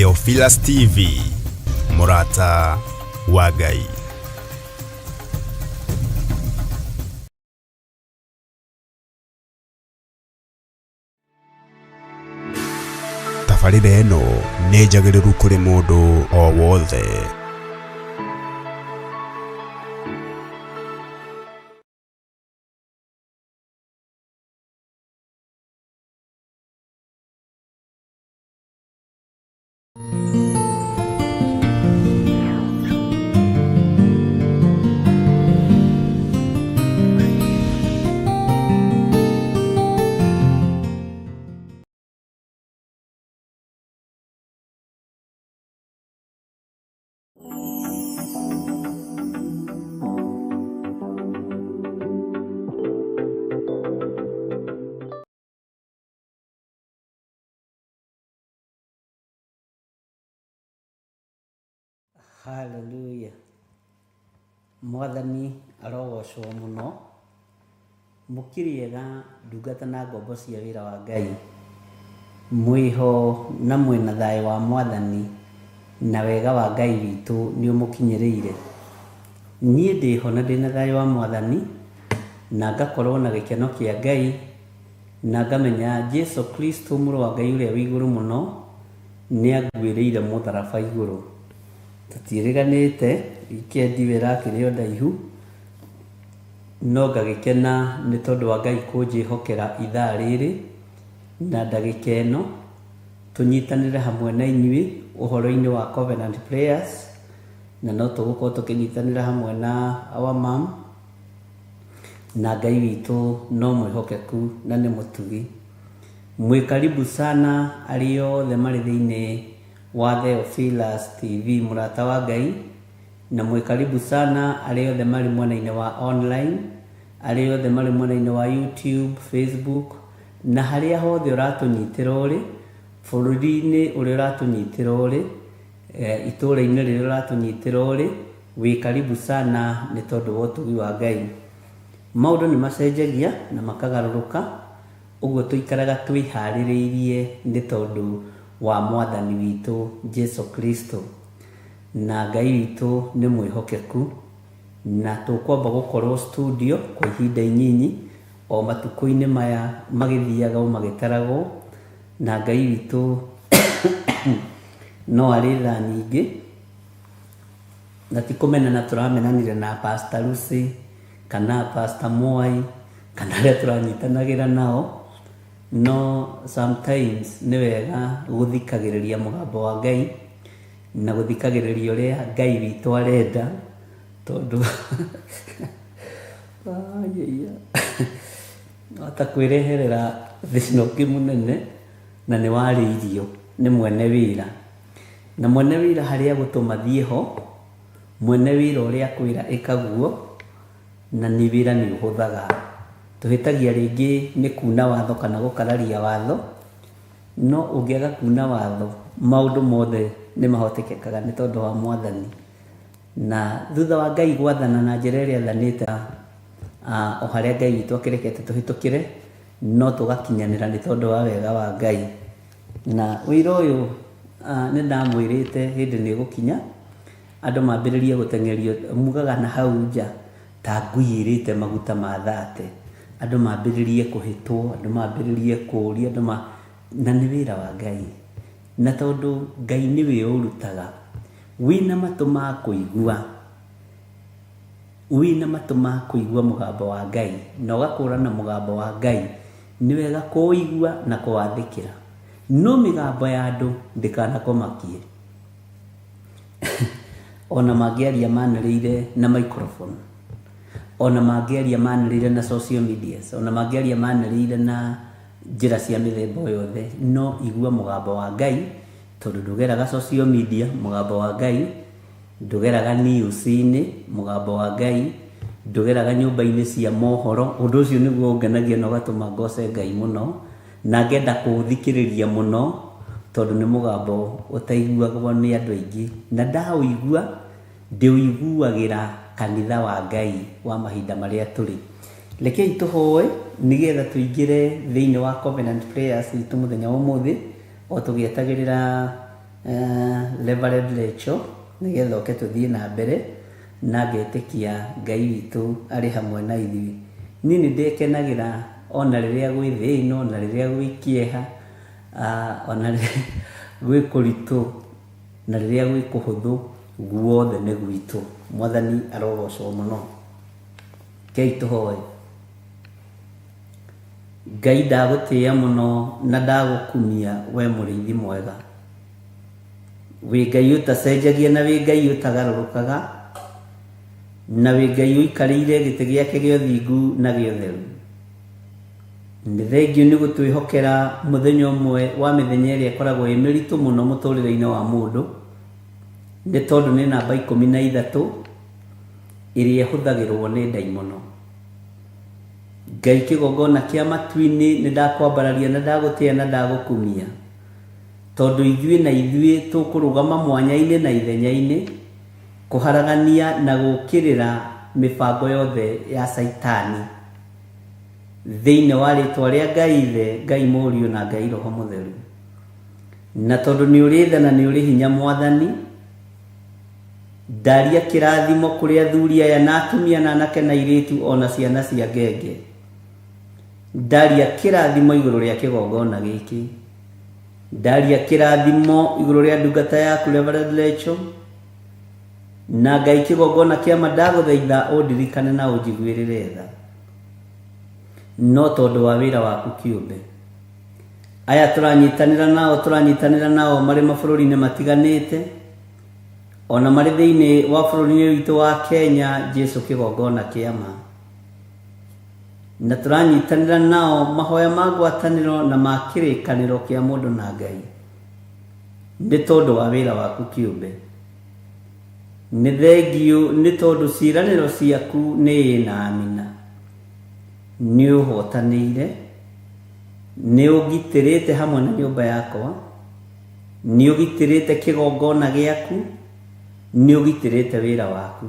Theophilus TV, Murata wa Ngai. Tabarĩra ĩno nĩ njagĩrĩru kũrĩ mũndũ o wothe. Hallelujah. Mwathani arogocwo muno. Mukiriega ndungata na ngombo cia wira wa Ngai. Mwiho na mwina thayo wa Mwathani na wega wa Ngai witu ni umukinyiriire. Nie ndiho na ndina thayo wa Mwathani na ngakorwo na gikeno kia Ngai na ngamenya Jesu Kristo mũrũ wa Ngai uria wi iguru muno ni angwiriire mutharaba iguru. Tutiriganite ikendi wira kiri ndaihu no ngagikena ni tondu wa Ngai kunjihokera ithaa riri na ndagika ino tunyitanire hamwe na inyui uhoro-ini wa covenant prayers na no tugukorwo tukinyitanira hamwe na our mom na Ngai witu no mwihokeku na ni mutugi. Mwikaribu sana ariothe mari thiini wa Theophilus TV Murata wa Ngai, na mwikaribu sana ariothe mari mwena-ini wa online, ariothe mari mwena-ini wa YouTube, Facebook na haria hothe uratunyitira uri bururi-ini uria uratunyitira uri itura-ini riria uratunyitira uri wikaribu sana ni tondu wa utugi wa Ngai. Maundu ni macenjagia na makagaruruka uguo tuikaraga twihaririirie ni tondu wa Mwathani witu Jesu Kristo na Ngai witu ni mwihokeku na tukwamba gukorwo studio kwa ihinda inyinyi o matuko-ini maya magithiaga o magitaragwo na Ngai witu no ari tha nyingi na tikumenana turamenanire na Pastor Lucy kana Pastor Mwai kana aria turanyitanagira nao. No sometimes ni wega guthikagiriria mugambo wa Ngai na guthikagiriria uria Ngai witu arenda tondu atakwireherera thicinoki munene na ni wariirio ni mwene wira na mwene wira haria gutuma thieho mwene wira uria kwira ikaguo na ni wira ni uhuthaga. Tuhitagia ringi ni kuna watho kana gukararia watho no ungiaga kuna watho maundu mothe ni mahotekekaga ni tondu wa Mwathani na thutha wa Ngai gwathana na njira iria athanite o haria Ngai witu akirekete tuhitukire no tugakinyanira ni tondu wa wega wa Ngai na wira uyu ni ndamwirite hindi ni gukinya andu mambiririe guteng'erio mugaga na hau nja ta ngui maguta ma thate. Andu mambiririe kuhitwo, andu mambiririe kuria, na ni wira wa Ngai na tondu Ngai niwe urutaga wina matu ma kuigua mugambo wa Ngai na ugakurana mugambo wa Ngai ni wega kuigua na kuwathikira no migambo ya andu ndikanakomakie ona mangiaria maniriire na microphone, ona mangiaria maniriire na social media, ona mangiaria maniriire na njira cia mithemba yothe no igua mugambo wa Ngai tondu ndugeraga social media mugambo wa Ngai, ndugeraga news-ini mugambo wa Ngai, ndugeraga nyumba-ini cia mohoro. Undu ucio niguo ungenagia na ugatuma ngoce Ngai muno na ngenda kuuthikiriria muno tondu ni mugambo utaiguagwo ni andu aingi na ndauigua ndiuiguagira kanitha wa Ngai wa mahinda maria turi. Rekei tuhoe nigetha tuingire thiini wa covenant prayers itu muthenya umuthi o tugietagirira Reverend Rachel nigetha oke tuthie na mbere na ngetikia Ngai witũ arĩ hamwe na ithuĩ. Niĩ nĩ ndĩkenagĩra ona rĩrĩa gwĩ thĩno, ona rĩrĩa gwĩ kĩeha, ona rĩrĩa gwĩ kũritũ, na rĩrĩa gwĩ kũhũthũ, guothe nĩ gwitũ. Mwathani arogocwo mũno. Kei tũhoe. Ngai ndagũtĩĩa mũno na ndagũkumia we mũrĩithi mwega. Wĩ Ngai ũtacenjagia na wĩ Ngai ũtagarũrũkaga, na wĩ Ngai ũikarĩire gĩtĩ gĩake gĩa ũthingu na gĩa ũtheru. Nĩ thengiũ nĩ gũtwĩhokera mũthenya ũmwe wa mĩthenya ĩrĩa ĩkoragwo ĩ mĩritũ mũno mũtũrĩre-inĩ wa mũndũ, nĩ tondũ nĩ namba 13 ĩrĩa ĩhũthagĩrwo nĩ ndaimono. Ngai kĩgongona kĩa matu-inĩ nĩ ndakwambararia na ndagũtĩĩa na ndagũkumia, tondũ ithuĩ na ithuĩ tũkũrũgama mwanya-inĩ na ithenya-inĩ kũharagania na gũkĩrĩra mĩbango yothe ya Saitani thĩinĩ wa rĩtwa rĩa Ngai Ithe, Ngai Mũriũ na Ngai Roho Mũtheru. Na tondũ nĩ ũrĩ tha na nĩ ũrĩ hinya Mwathani, ndaria kĩrathimo kũrĩ athuri aya na atumia na anake na airĩtu ona ciana cia ngenge. Ndaria kĩrathimo igũrũ rĩa kĩgongona gĩkĩ. Ndaria kĩrathimo igũrũ rĩa ndungata yaku Reverend Rachel, na Ngai kĩgongona kĩama ndagũthaitha ũndirikane na ũnjiguĩrĩre tha, no tondũ wa wĩra waku kĩũmbe. Aya tũranyitanĩra nao marĩ mabũrũri-inĩ matiganĩte, ona marĩ thĩinĩ wa bũrũri witũ wa Kenya, Jesu kĩgongona kĩama. Na tũranyitanĩra nao mahoya ma ngwatanĩro na ma kĩrĩkanĩro kĩa mũndũ na Ngai, nĩ tondũ wa wĩra waku kĩũmbe. Nĩ thengiũ nĩ tondũ ciĩranĩro ciaku nĩ ĩ na amina. Nĩ ũhotanĩire, nĩ ũgitĩrĩte hamwe na nyũmba yakwa, nĩ ũgitĩrĩte kĩgongona gĩaku, nĩ ũgitĩrĩte wĩra waku.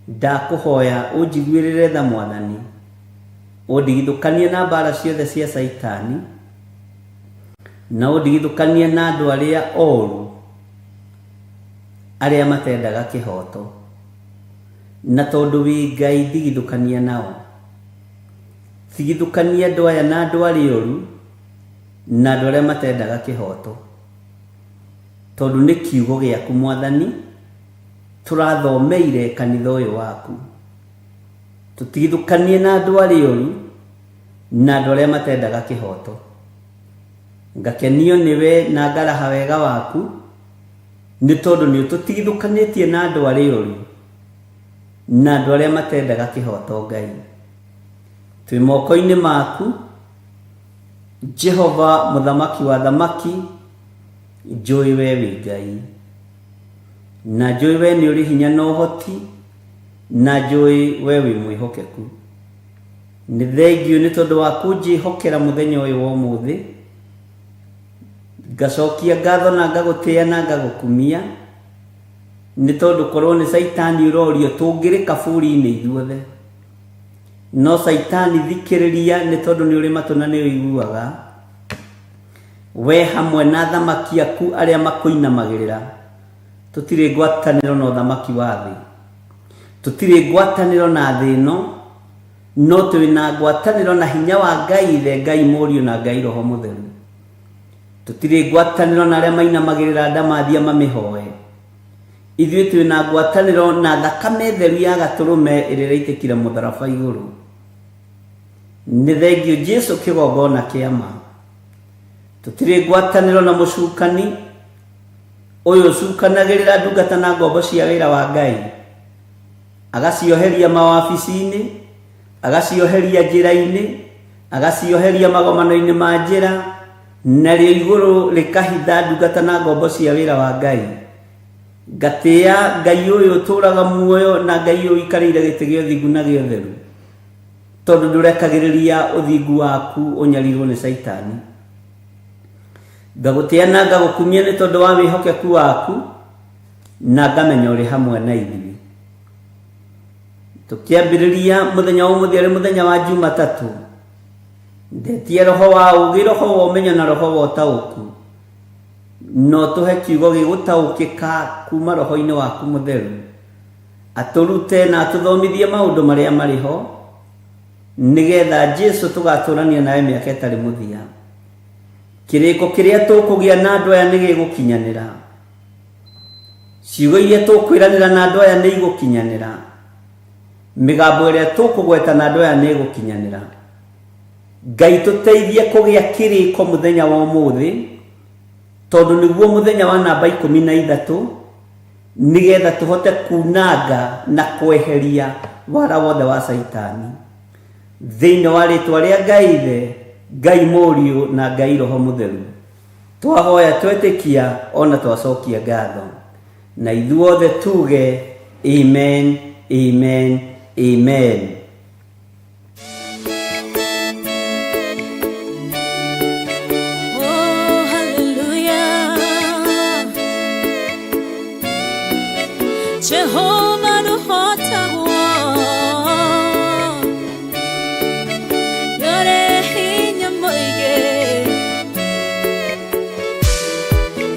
Ndakũhoya ũnjiguĩrĩre tha Mwathani, ũndigithũkanie na mbara ciothe cia Saitani, na ũndigithũkanie na andũ arĩa oru arĩa matendaga kĩhoto. Na tondũ wĩ Ngai ndigithũkania nao. Tigithũkania andũ aya na andũ arĩa oru na andũ arĩa matendaga kĩhoto, tondũ nĩ kiugo gĩaku Mwathani tũrathomeire kanitha ũyũ waku. Tũtigithũkanie na andũ arĩa oru na andũ arĩa matendaga kĩhoto. Ngakenio nĩwe na ngaraha wega waku, nĩ tondũ nĩ ũtũtigithũkanĩtie na andũ arĩa oru na andũ arĩa matendaga kĩhoto. Ngai, twĩ moko-inĩ maku Jehova mũthamaki wa thamaki. Njũĩ we wĩ Ngai, na njũĩ we nĩ ũrĩ hinya na ũhoti, na njũĩ we wĩ mwĩhokeku. Nĩ thengiũ nĩ tondũ wa kũnjĩhokera mũthenya ũyũ wa ũmũthĩ. Ngacokia ngatho na ngagũtĩĩa na ngagũkumia, nĩ tondũ korwo nĩ Saitani ũrorio tũngĩrĩ kaburi-inĩ ithuothe, no Saitani thikĩrĩria, nĩ tondũ nĩ ũrĩ matũ na nĩ ũiguaga. We hamwe na thamaki aku arĩa makũinamagĩrĩra, tũtirĩ ngwatanĩro na ũthamaki wa thĩ, tũtirĩ ngwatanĩro na thĩ ĩno, no twĩ na ngwatanĩro na hinya wa Ngai Ithe, Ngai Mũriũ na Ngai Roho Mũtheru. Tũtirĩ ngwatanĩro na arĩa mainamagĩrĩra ndamathia mamĩhoe. Ithuĩ twĩ na ngwatanĩro na thakame theru ya gatũrũme ĩrĩa ĩraitĩkire mũtharaba igũrũ. Nĩ thengiũ Jesu kĩgongona kĩama. Tũtirĩ ngwatanĩro na mũcukani ũyũ ũcukanagĩrĩra ndungata na ngombo cia wĩra wa Ngai, agacioheria mawabici-inĩ, agacioheria njĩra-inĩ, agacioheria magomano-inĩ ma njĩra, narĩo igũrũ rĩkahitha ndungata na ngombo cia wĩra wa Ngai. Ngatĩĩa Ngai ũyũ ũtũraga muoyo na Ngai ũyũ ũikarĩire gĩtĩ gĩa ũthingu na gĩa ũtheru, tondũ ndũrekagĩrĩria ũthingu waku ũnyarirwo nĩ Saitani. Ngagũtĩĩa na ngagũkumia nĩ tondũ wa wĩhokeku waku, na ngamenya ũrĩ hamwe na ithuĩ. Tũkĩambĩrĩria mũthenya wa ũmũthĩ arĩ mũthenya wa Jumatatũ, ndetie roho wa ũũgĩ, roho wa ũmenyo na roho wa ũtaũku, no tuhe kiugo gigutaukika kuma roho-ini waku mutheru aturute na atuthomithie maundu maria mariho nigetha Jesu tugaturania nawe miaka itari muthia kiriko kiria tukugia na andu aya nigigukinyanira ciugo iria tukwiranira na andu aya nigukinyanira migambo iria tukugweta na andu aya nigukinyanira Ngai tuteithie kugia kiriko muthenya wa umuthi tondu niguo muthenya wa namba 13 nigetha tuhote kunanga na kweheria wara wothe wa saitani thiini wa ritwa ria Ngai Muriu na Ngai Roho Mutheru twahoya twetikia ona twacokia ngatho na ithuothe tuge amen amen amen. Jehovah no hotawo yore hinya moige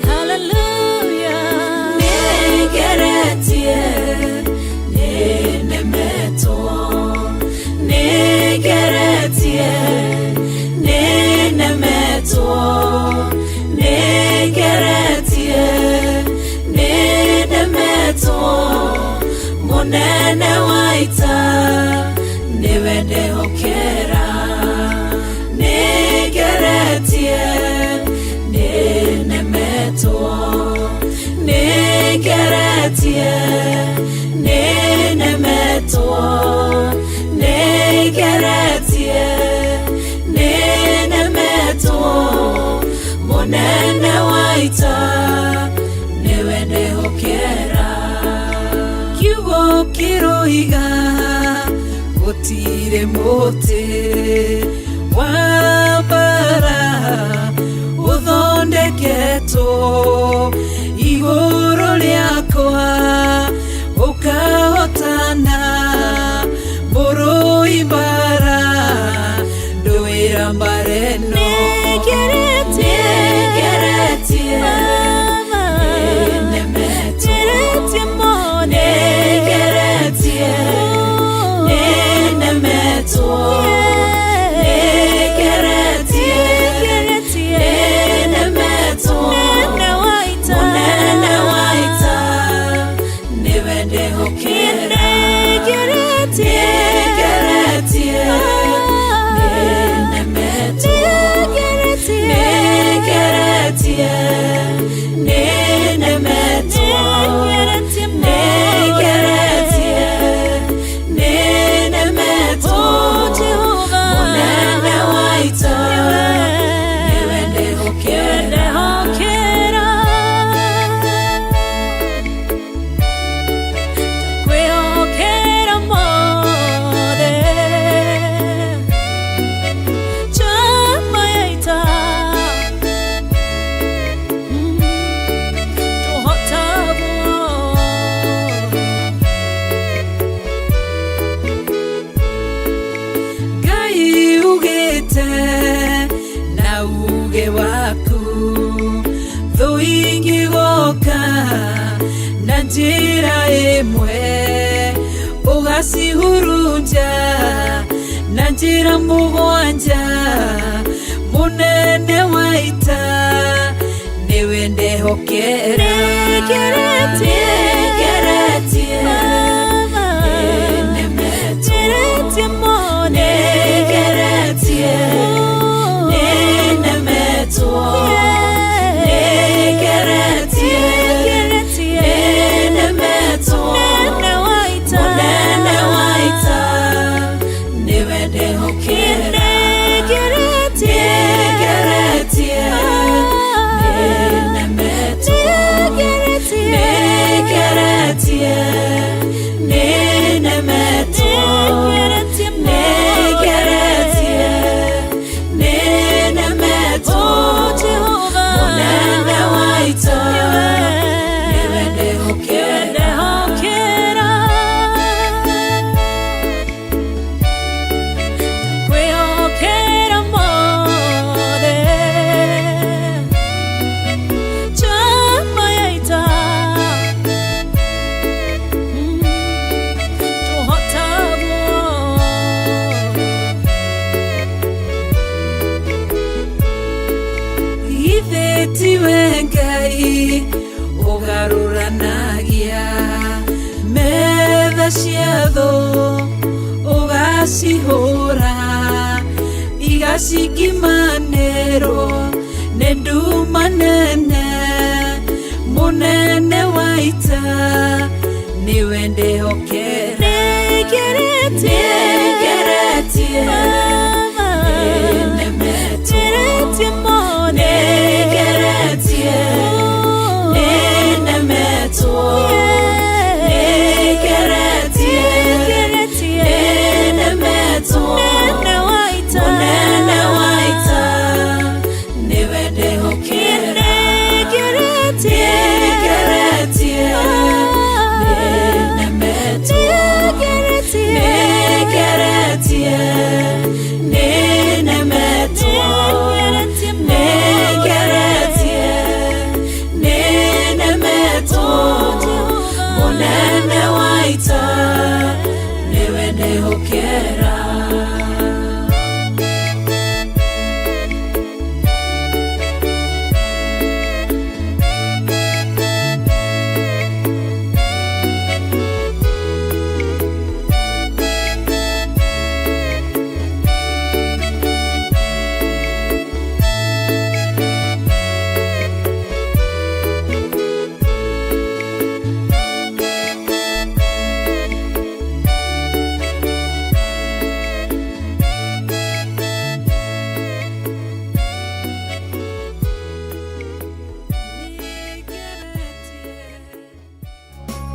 hallelujah negeretie nenemeto negeretie nenemeto negeretie munene waita niwende hokera negeretie nenemeto negeretie nenemeto negeretie nenemeto munene waita niwende hokera kiroiga gutire muti wambara uthondeketo iguru riakwa ukahotana muruimbara nduira mbareno negeretie njira imwe ugacihurunja na njira mugwanja munene waita niwe ndehokera negeretie nenemeto negeretie nenemeto ciatho ugacihũra igacingimanĩrwo nĩ nduma nene mũnene wa ita nĩwe ndĩhokera nĩngeretie nemetwo nĩngeretie nĩnemetwo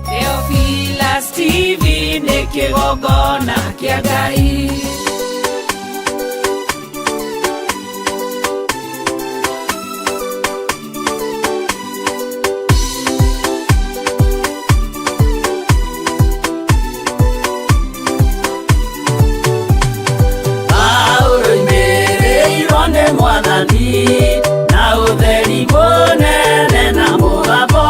Theophilus TV nĩ kĩgongona kĩa Ngai. Paulo oimĩrĩirwo nĩ Mwathani na ũtheri mũnene na mũgambo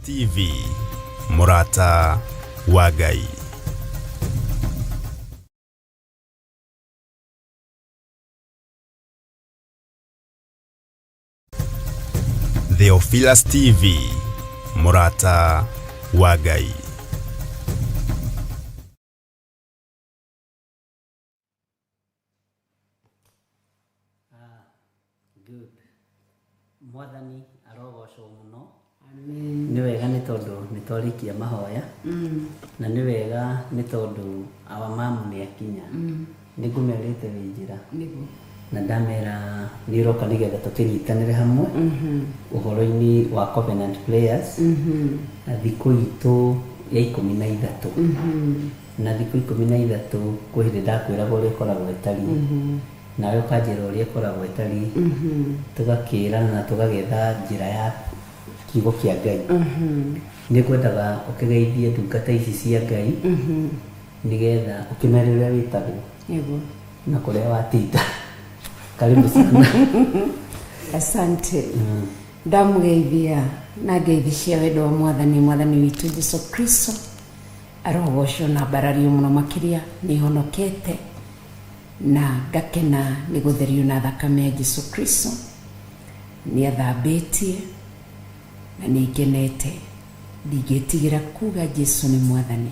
TV, mũrata wa Ngai. Theophilus TV, mũrata wa Ngai. Good. Mwathani arogocwo muno. Amen. Ni wega ni tondu ni twarikia mahoya. Na ni wega ni tondu awa mamu ni akinya. Ni ngumerite winjira. Nigu. Na ndamera ni roka nigetha tukinyitanire hamwe. Uhoro-ini wa Covenant Prayers. Na thiku itu ya 13. Na thiku 13 kwihire ndakwiraga uria ikoragwo itari. Nawe ukanjira uria ikoragwo itari. Tugakirana na tugagetha njira ya kiugo kia Ngai. Ni kwendaga ukigeithie ndungata ici cia Ngai. Nigetha ukimere uria witagwo. Yego. Na kuria watinda. Karibu sana. Asante. Ndamugeithia na ngeithia wendo wa mwathani witu Yesu Kristo. Arogocwo na mbarario muno makiria ni honokete na ngakena ni gutherio na thakame ya Yesu Kristo. Ni athambitie na ni ngenete ndigetigira kuga Yesu ni mwathani.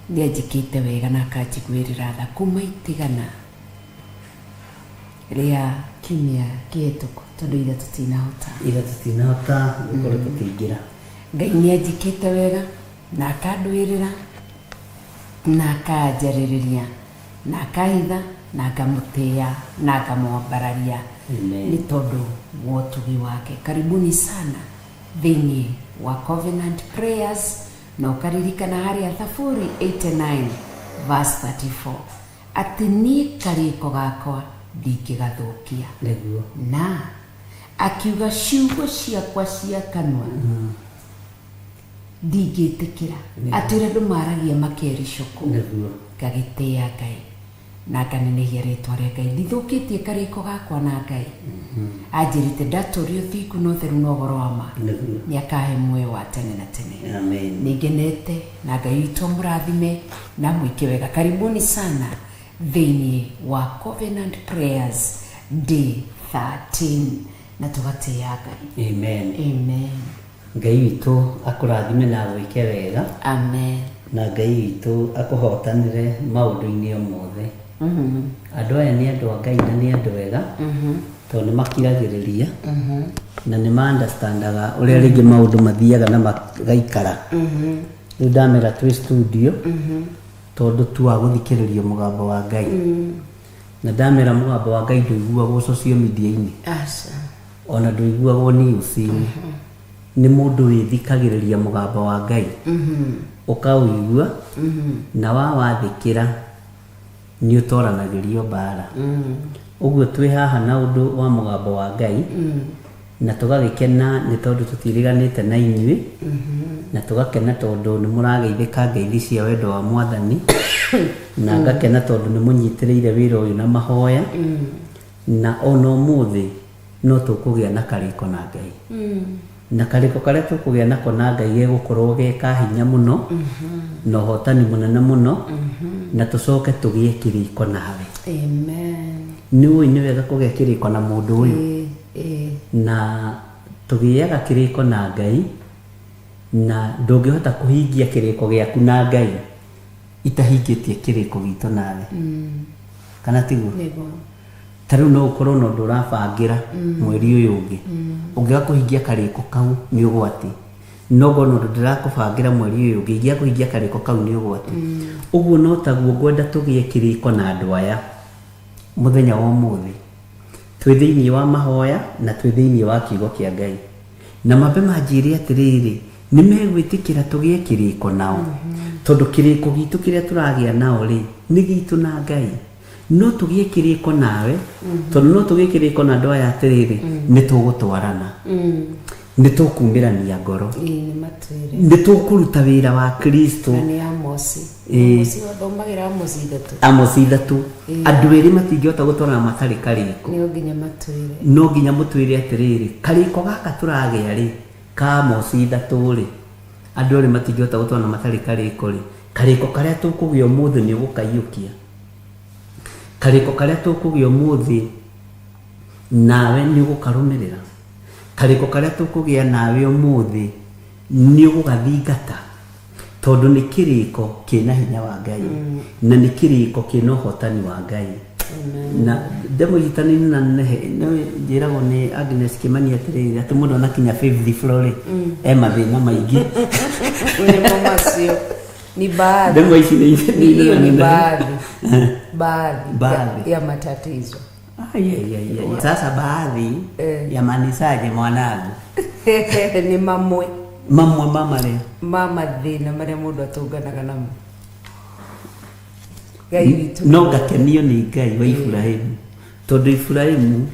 Ni ajikite wega na akajigwirira tha kuma itigana ria kimia kihituku tondu ira tutinahota gukora tukiingira. Ngai ni ajikite wega na akandwirira na akanjaririria na akaitha na akamutia na akamwambararia ni tondu wotugi wake. Karibuni sana thiini wa Covenant Prayers na ukaririkana haria Thaburi 89 verse 34 ati ni kariko gakwa ndingigathukia. Na akiuga ciugo ciakwa cia kanwa ndingitikira. Ati andu maragia makericoku ngagitia Ngai na nganenehia ritwa ria Ngai. Ndithukitie kariko gakwa na Ngai. Anjirite ndaturio thiku no theru no goro wa ma. Ni akahe muoyo wa tene na tene. Amen. Nigenete na Ngai witu murathime na mwike wega. Karibuni sana thiini wa Covenant Prayers Day 13 na tugatia Ngai. Amen. Amen. Ngai witu akurathime na gwike wega. Amen. Na Ngai witu akuhotanire maundu-ini mothe. Andu aya ni andu a Ngai na ni andu wega. Tondu makiragiriria. Na ni ma understandaga uria ringi maundu mathiaga na magaikara. Riu ndamera twi studio. Tondu tuwa guthikiriria mugambo wa Ngai. Na ndamera mugambo wa Ngai nduiguagwo social media-ini. Asa. Ona nduiguagwo news-ini. Ni mundu withikagiriria mugambo wa Ngai. Ukawigua na wathikira ni utoranagirio bara. Uguo twi haha na undu wa mugambo wa Ngai. Na tugagikena ni tondu tutiriganite na inyui. Na tugakena tondu ni murageithika ngeithi cia wendo wa mwathani. Na ngakena tondu ni munyitiriire wira uyu na mahoya. Na ona umuthi no tukugia na kariko na Ngai. Na kariko karia tukugia nako na Ngai gegukorwo ge kahinya muno. Na hotani munene muno. Na tucoke tugie kiriko nawe. Amen. Ni wega kugia kiriko na mundu uyu. Na tugiaga kiriko na Ngai. Na ndungihota kuhingia kiriko giaku na Ngai itahingitie kiriko gitu nawe. Kana tiguo? Tariu no ukorwo no ndurabangira mweri uyu ungi. Ungiga kuhingia kariko kau ni ugwati. No gono ndirakubangira mweri uyu ungi ngia kuhingia kariko kau ni ugwati. Uguo no taguo ngwenda tugie kiriko na andu aya muthenya wa umuthi. Twi thiini wa mahoya na twi thiini wa kiugo kia Ngai. Na mabe manjiri atiriri ni megwitikira tugie kiriko nao. Tondu kiriko gitu kiria turagia nao ri ni gitu na Ngai. No tugie kiriko nawe tondu no tugie kiriko na andu aya atiriri ni tugutwarana. Ni tukumbirania ngoro. Ni tukuruta wira wa Kristo. Ni Amosi. Amosi wathomagira Amosi 3. Andu eri matingihota gutwarana matari kariko. Ni nginya matwire. No nginya mutwire atiriri kariko gaka turagia ri kamo ithatũ rĩ andũ rĩ matingĩhota gũtwana matarĩ karĩko rĩ karĩko karĩa tũkũgĩa ũmũthĩ nĩ ũgũkaiyũkia karĩko karĩa tũkũgĩa ũmũthĩ nawe nĩ ũgũkarũmĩrĩra karĩko karĩa tũkũgĩa nawe ũmũthĩ nĩ ũgũgathingata tondũ nĩ kĩrĩko kĩna hinya wa Ngai na nĩ kĩrĩko kĩna ũhotani wa Ngai na ndemũnyitanĩire na njĩragwo nĩ Agnes Kimani atĩrĩrĩ atĩ mũndũ anakinya 5th floor mathĩna maingĩ ni baadhi ndemũ ici ni baadhi ya matatizo. Sasa baadhi yamaanishaje mwanangu? Ni mama leo mama thina maria mundu atunganaga namo no gakenio ni Ngai wa Ibrahimu tondu Ibrahimu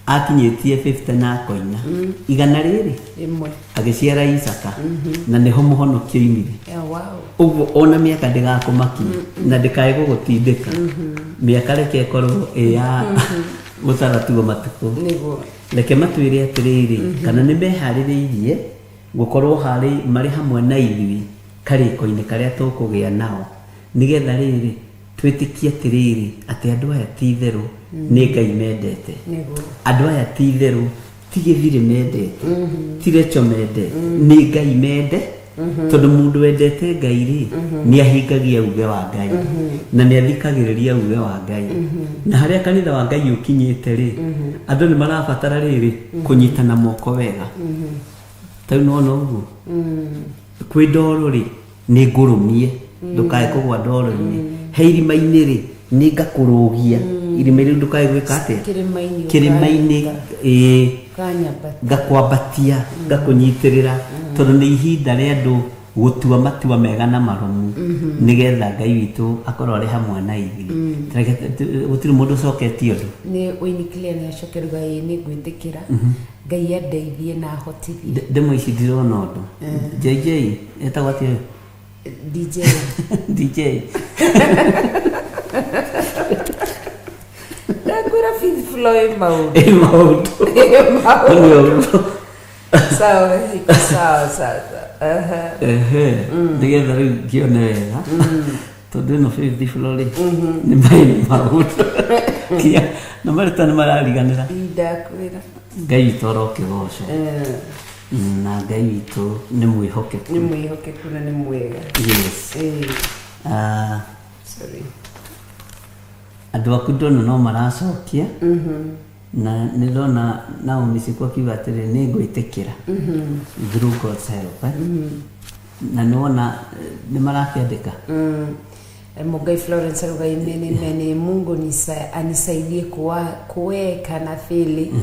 akinyĩtie 50 na koina igana rĩrĩ imwe agĩciara Isaka na nĩho mũhonokio imire ũguo ona mĩaka ndĩgakũmaki na ndĩkae gũgũtindĩka mĩaka reke korwo ya gũtaratuo matukũ reke matwĩre atĩrĩrĩ kana nĩ meharĩrĩirie gũkorwo marĩ hamwe na ithuĩ karĩko-inĩ karĩa tũkũgĩa nao nĩgetha rĩrĩ twĩtĩkie atĩrĩrĩ atĩ andũ aya ti therũ nĩ Ngai mendete andũ aya ti therũ ti gĩthirĩ mendete ti Recho mendete nĩ Ngai mende tondũ mũndũ wendete Ngai rĩ nĩ ahingagia uge wa Ngai na nĩ athikagĩrĩria uge wa Ngai na harĩa kanitha wa Ngai ũkinyĩte rĩ andũ nĩ marabatara rĩrĩ kũnyitana moko wega tau no ũguo kwĩ ndoro rĩ nĩ ngũrũmie ndũkae kũgwa ndoro-inĩ he irima-inĩ rĩ nĩ ngakũrũgia irima-inĩ ndũkae gwĩka atĩa kĩrĩma-inĩ ngakwambatia ngakũnyitĩrĩra tondũ nĩ ihinda rĩa andũ gũtua matua mega na marũmu nĩgetha Ngai witũ akorwo arĩ hamwe na ithuĩ gũtirĩ mũndũ ũcoketie ũndũ nĩ Winnie nĩ acokeruga nĩ ngwĩtĩkĩra Ngai andeithie na ahotithie ndemũ ici ndirona ũndũ JJ etagwo atĩa DJ Nakura 5th floor maundu sawa nĩgetha rĩu ngĩone wega tondũ ĩno 5th floor rĩ nĩ maundu na marĩtwa nĩ marariganĩra ndakwĩra Ngai witũ arokĩgoco na Ngai witũ nĩ mwĩhokeku na nĩ mwega sorry andũ aku ndona no maracokia na nĩndona Naomi Cikũ akiuga atĩrĩ nĩ ngwĩtĩkĩra through God's help na nĩwona nĩ marakĩandĩka Mungai Florence aruga imeni Mungu anisaidie kuweka na fili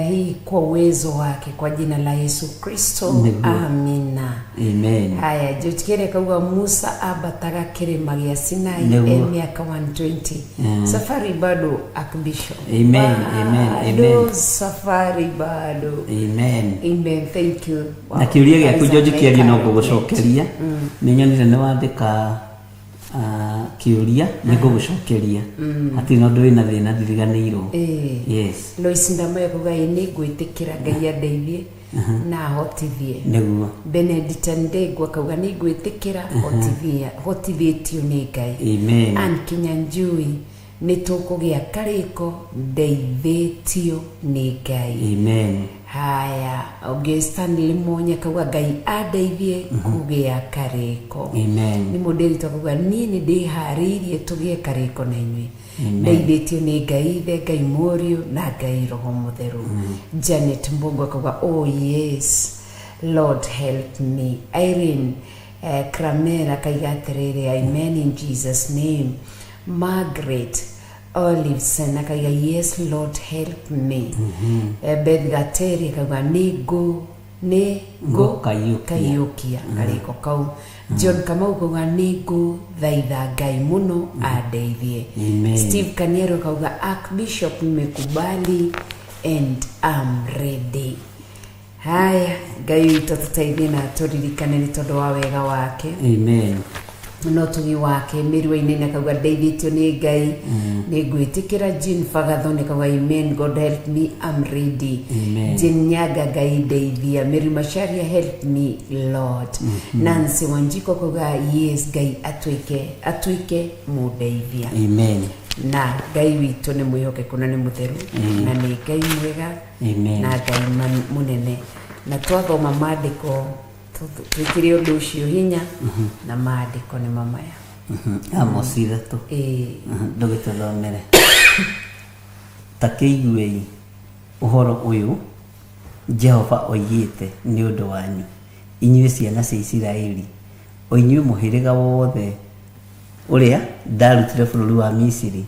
hii kwa uwezo wake kwa jina la Yesu Kristo amina amen. Haya jotikere kauga Musa abataga kirima gya Sinai miaka 120 safari bado akbisho amen safari bado amen thank you na kiuria gya kujoji kiaria no gucokeria ninyonire ne wandika kiuria nĩ ngũgũcokeria atĩ no ndũrĩ na thĩna ndiriganĩirwo yes Lois Ndamaya kuga nĩ ngwĩtĩkĩra Ngai andeithie na ahotithie nĩguo Benedict Ndegwa kauga nĩ ngwĩtĩkĩra hotithĩtio nĩ Ngai amen Kinyanjui nĩ tũkũgĩa karĩko ndeithĩtio nĩ Ngai amen haya Stanley Monya kauga Ngai andeithie kũgĩa karĩko amen nĩ mũndĩri twakuga niĩ nĩ ndĩharĩirie tũgĩe karĩko na inyuĩ ndeithĩtio nĩ Ngai ithe Ngai Mũriũ na Ngai Roho Mũtheru Janet Mbogwa kauga oh yes Lord help me Irene Kramera kaiga atĩrĩrĩ amen in Jesus name Margaret Olive Sena kaiga yes Lord help me Beth Gateri kauga nĩ kayukia karĩko kau John Kamau kauga nĩ ngũthaitha Ngai mũno andeithie Steve Kaniero kauga Archbishop nimekubali and I'm ready haya Ngai witũ tũteithie na tũririkane nĩ tondũ wa wega wake amen no tugi wake mirwa-inĩ na kauga ndeithĩtio nĩ Ngai nĩ ngwĩtĩkĩra Jean Fagatho nĩ kauga amen, God help me, I'm ready. Jean Nyaga, Ngai ndeithia. Mary Macharia, help me Lord. Nancy Wanjiko kauga yes, Ngai atuĩke mũndeithia. Amen. Na Ngai witũ nĩ mwĩhokeku na nĩ mũtheru na nĩ Ngai mwega na Ngai mũnene, na twathoma maandĩko twikire undu ucio hinya na maandiko ni mamaya Amos 3 ndugituthomere takeigue uhoro uyu Jehova oigite ni undu wanyu inyuĩ ciana cia Isiraeli, o inyuĩ mũhĩrĩga wothe ũrĩa ndarutire bũrũri wa Misiri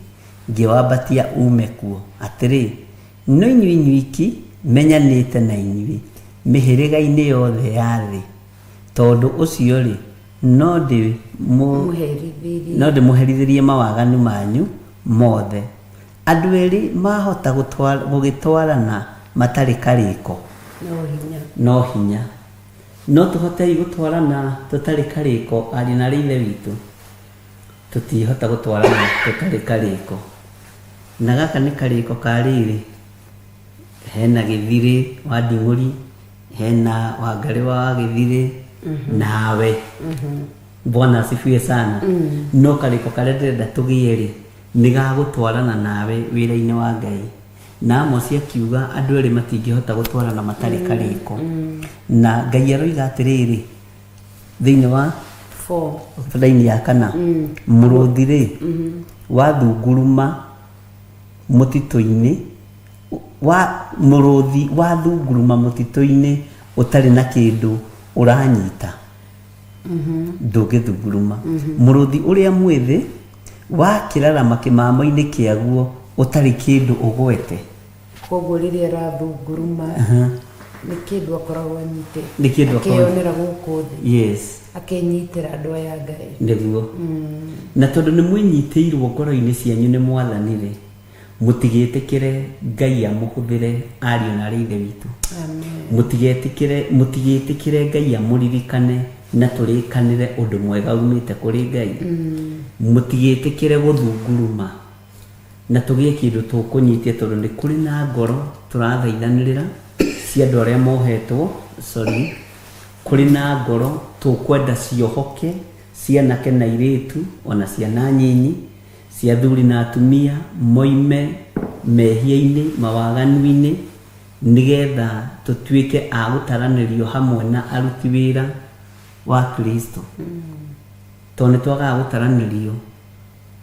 ngĩwambatia ume kuo. Atĩrĩ, no inyuĩ iki menyanĩte na inyuĩ mĩhĩrĩga-inĩ yothe ya thĩ, tondũ ũcio rĩ no ndĩmũherithĩrie mawaganu manyu mothe. Andũ erĩ mahota gũgĩtwarana matarĩ karĩko no hinya, no tũhotei gũtwarana tũtarĩ karĩko ariũ na ithe witũ? Tũtihota gũtwarana tũtarĩ karĩko. Na gaka nĩ karĩko ka rĩrĩ, hena Gĩthirĩ wa Nding'ũri, hena Wangari wa Gĩthirĩ nawe. Bwana asifiwe sana. No karĩko karĩa ndĩrenda tũgĩe rĩ nĩ gagũtwarana nawe wĩra-inĩ wa Ngai. Na Amos akiuga andũ erĩ matingĩhota gũtwarana matarĩ karĩko. Na Ngai aroiga atĩrĩrĩ thĩinĩ wa bũrũri ya 4 mũrũthi rĩ wathunguruma mũtitũ-inĩ mũrũthi wathunguruma mũtitũ-inĩ ũtarĩ na kĩndũ ũranyita ndũngĩthunguruma. Mũrũthi ũrĩa mwĩthĩ wakĩrarama kĩmamo-inĩ kĩaguo ũtarĩ kĩndũ ũgwete, koguo rĩrĩa arathunguruma nĩ kĩndũ akoragwo anyitĩte akĩonera gũkũ thĩ. Yes, akenyitĩra andũ aya Ngai nĩguo. Na tondũ nĩ mwĩnyitĩirwo ngoro-inĩ cianyu nĩ Mwathani rĩ, mũtigĩtĩkĩre Ngai amũhũthĩre ariũ na ithe witũ. Mũtigĩtĩkĩre Ngai amũririkane na tũrĩkanĩre ũndũ mwega umĩte kũrĩ Ngai. Mũtigĩtĩkĩre gũthunguruma na tũgĩe kĩndũ tũkũnyitia, tondũ nĩ kũrĩ na ngoro tũrathaithanĩrĩra cia andũ arĩa mohetwo, kũrĩ na ngoro tũkwenda ciohoke, cianake na airĩtu ona ciana nyinyi, cia athuri na atumia moime mehia-inĩ mawaganu-inĩ, nĩgetha tũtuĩke a gũtaranĩrio hamwe na aruti wĩra wa Kristo. Tondũ nĩ twagaga gũtaranĩrio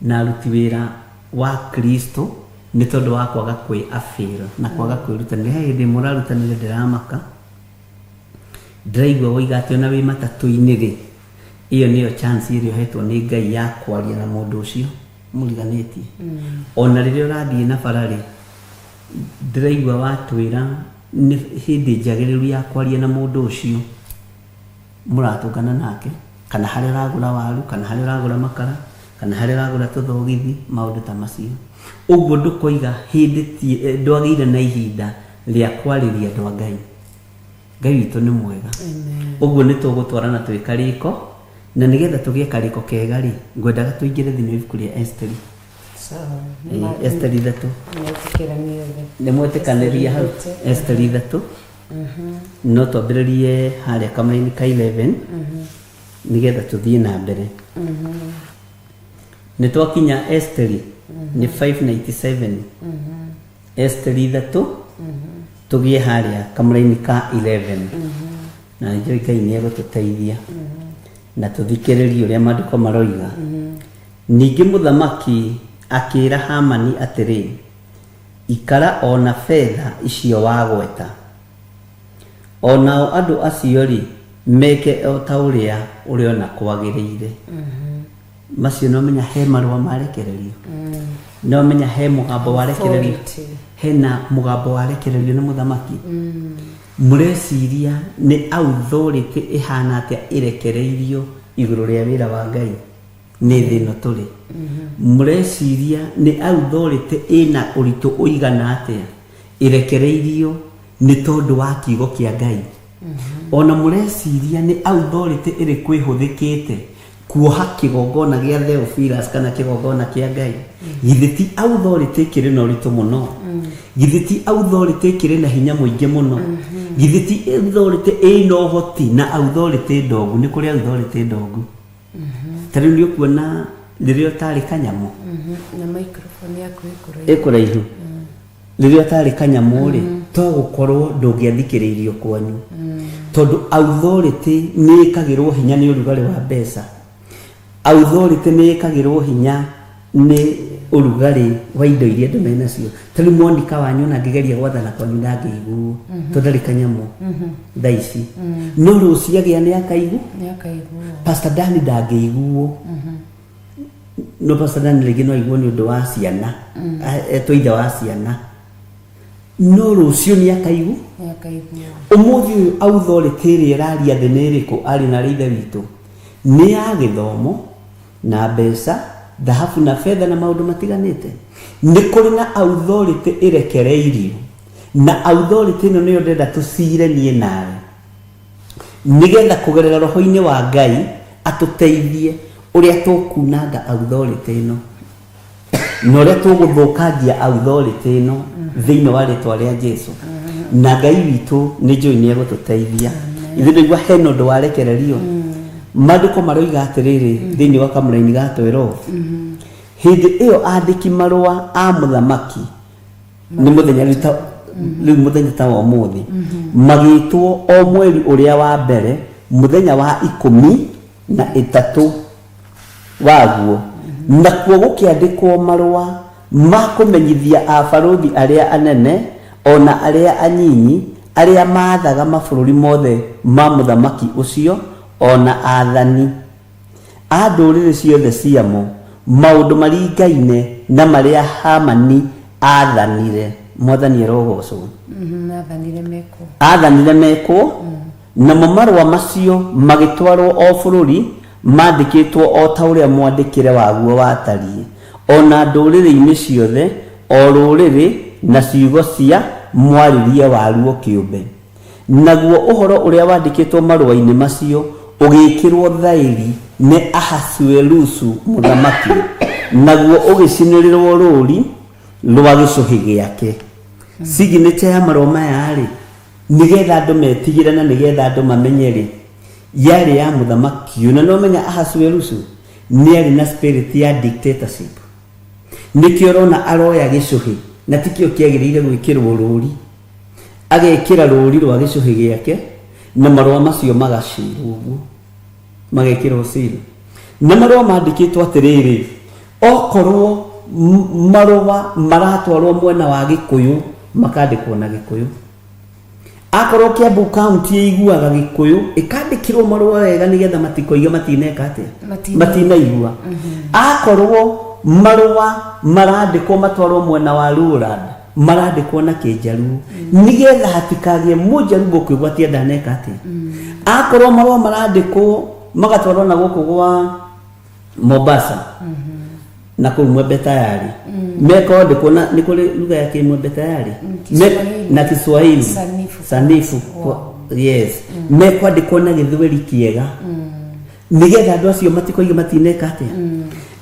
na aruti wĩra wa Kristo nĩ tondũ wa kwaga kwĩabĩra na kwaga kwĩrutanĩria. He hĩndĩ mũrarutanĩria ndĩramaka, ndĩraigua woiga atĩ ona wĩ matatũ-inĩ rĩ, iyo nĩyo chance ĩrĩa ũhetwo nĩ Ngai ya kwaria na mũndũ ũcio mũriganĩtie. Ona rĩrĩa ũrathiĩ na bara rĩ, ndĩraigua watwĩra nĩ hĩndĩ njagĩrĩru ya kwaria na mũndũ ũcio mũratũngana nake, kana harĩa ũragũra waru, kana harĩa ũragũra makara, kana harĩa ũragũra tũthogithi, maũndũ ta macio. Ũguo ndũkoiga hĩndĩ ndwagĩire na ihinda rĩa kwarĩria andũ a Ngai. Ngai witũ nĩ mwega. Ũguo nĩ tũgũtwarana twĩ karĩko, na nĩgetha tũgĩe karĩko kega rĩ, ngwendaga tũingĩre thĩinĩ wa ibuku rĩa Esteri. Esteri 3 nĩ mwetĩkanĩria hau Esteri 3. No twambĩrĩrie harĩa kamũra-inĩ ka 11 nĩgetha tũthiĩ na mbere. Nĩ twakinya Esteri nĩ 597. Esteri 3 tũgĩe harĩa kamũra-inĩ ka 11. Na njũĩ Ngai nĩ egũtũteithia na tũthikĩrĩrie ũrĩa maandĩko maroiga. Ningĩ mũthamaki akĩĩra Hamani atĩrĩ, ikara ona betha icio wagweta, onao andũ acio rĩ meke o ta ũrĩa ũrĩona kwagĩrĩire. Macio no menya he marũa marekererio, no menya he mũgambo warekererio, hena mũgambo warekererio nĩ mũthamaki. Mũreciria nĩ authority ĩhana atĩa ĩrekereirio igũrũ rĩa wĩra wa Ngai nĩ thĩ ĩno tũrĩ? Mũreciria nĩ authority ĩna ũritũ ũigana atĩa ĩrekereirio nĩ tondũ wa kiugo kĩa Ngai? Ona mũreciria nĩ authority ĩrĩkũ ĩhũthĩkĩte kuoha kigongona gĩa Theophilus kana kigongona kĩa Ngai githĩ ti authority kĩrĩ na ũritũ mũno githĩ ti authority kĩrĩ na hinya mũingĩ mũno githĩ ti authority ĩna ũhoti na authority ndongu nĩ kũrĩ authority ndongu tarĩ nĩ ũkuona rĩrĩa ũtarĩ kanyamũ na microphone yaku ĩkũraihu rĩrĩa ũtarĩ kanyamũ rĩ to gũkorwo ndũngĩathikĩrĩirio kwanyu tondũ authority nĩ ĩkagĩrwo hinya nĩ ũrugarĩ wa mbeca authority nĩ ĩkagĩrwo hinya nĩ ũrugarĩ wa indo iria andũ menacio tarĩ Monica wanyu na ngĩgeria gwathana kwanyu ndangĩiguo tondũ ndarĩ kanyamũ thaa ici no rũciũ agĩa nĩ akaigua Pastor Danny ndangĩiguo no Pastor Danny rĩngĩ no aiguo nĩ ũndũ wa ciana etwo wa ciana no rũciũ nĩ akaigua ũmũthĩ ũyũ authority ĩrĩa ĩraria thĩ nĩ ĩrĩkũ arĩ na Ithe witũ nĩ ya gĩthomo na mbeca dhahabu na fedha na maũndũ matiganĩte nĩ kũrĩ na authority ĩrekereirio na authority ĩno nĩyo ndenda tũcire niĩ nawe nĩgetha kũgerera roho-inĩ wa Ngai atũteithie ũrĩa tũkunanga authority ĩno na ũrĩa tũgũthũkangia authority ĩno thĩinĩ wa rĩtwa rĩa Jesũ na Ngai witũ nĩ njũĩ nĩ egũtũteithia ithuĩ ndĩigua hena ũndũ warekererio maandĩko maroiga atĩrĩrĩ thĩinĩ wa kamũra-inĩ ga 12 hĩndĩ ĩyo andĩki marũa a mũthamaki nĩ mũthenya rĩu mũthenya ta wa ũmũthĩ magĩtwo o mweri ũrĩa wa mbere mũthenya wa 13 waguo nakuo gũkĩandĩkwo marũa ma kũmenyithia abarũthi arĩa anene ona arĩa anyinyi arĩa maathaga mabũrũri mothe ma mũthamaki ũcio ona athani a ndũrĩrĩ ciothe ciamo maũndũ maringaine na marĩa Hamani athanire mwathani arogocwo athanire mekwo namo marũa macio magĩtwarwo o bũrũri mandĩkĩtwo o ta ũrĩa mwandĩkĩre waguo watariĩ ona ndũrĩrĩ-inĩ ciothe o rũrĩrĩ na ciugo cia mwarĩrie waruo kĩũmbe naguo ũhoro ũrĩa wandĩkĩtwo marũa-inĩ macio ũgĩkĩrwo thaĩri nĩ Ahasuerusu mũthamaki naguo ũgĩcinĩrĩrwo rũũri rwa gĩcũhĩ gĩake signature ya marũa maya rĩ nĩgetha andũ metigĩre na nĩgetha andũ mamenye rĩ yarĩ ya mũthamaki na no menya Ahasuerusu nĩ arĩ na spirit ya dictatorship nĩkĩo ũrona aroya gĩcũhĩ na tikĩo kĩagĩrĩire gwĩkĩrwo rũũri agekĩra rũũri rwa gĩcũhĩ gĩake na marũa macio magacirwo ũguo magekĩrwo seal na marũa mandĩkĩtwo atĩrĩrĩ okorwo marũa maratwarwo mwena wa Gĩkũyũ makandĩkwo na Gĩkũyũ akorwo Kiambu county ĩiguaga Gĩkũyũ ĩkandĩkĩrwo marũa wega nĩgetha matikoiga matineka atĩa matinaigua akorwo marũa marandĩkwo matwarwo mwena wa Lowland marandĩkwo na Kĩnjaruo nĩgetha hatikagĩe mũnjaruo gũkĩgwatia ndaneka atĩa akorwo marũa marandĩkwo magatwarwo na gũkũ gwa Mombasa na kũu Mwembe Tayari mekondĩkwo na nĩ kũrĩ lugha ya Kĩmwembe Tayari na Kiswahili sanifu yes mekwandĩkwo na Gĩthweri kĩega nĩgetha andũ acio matikoige matineka atĩa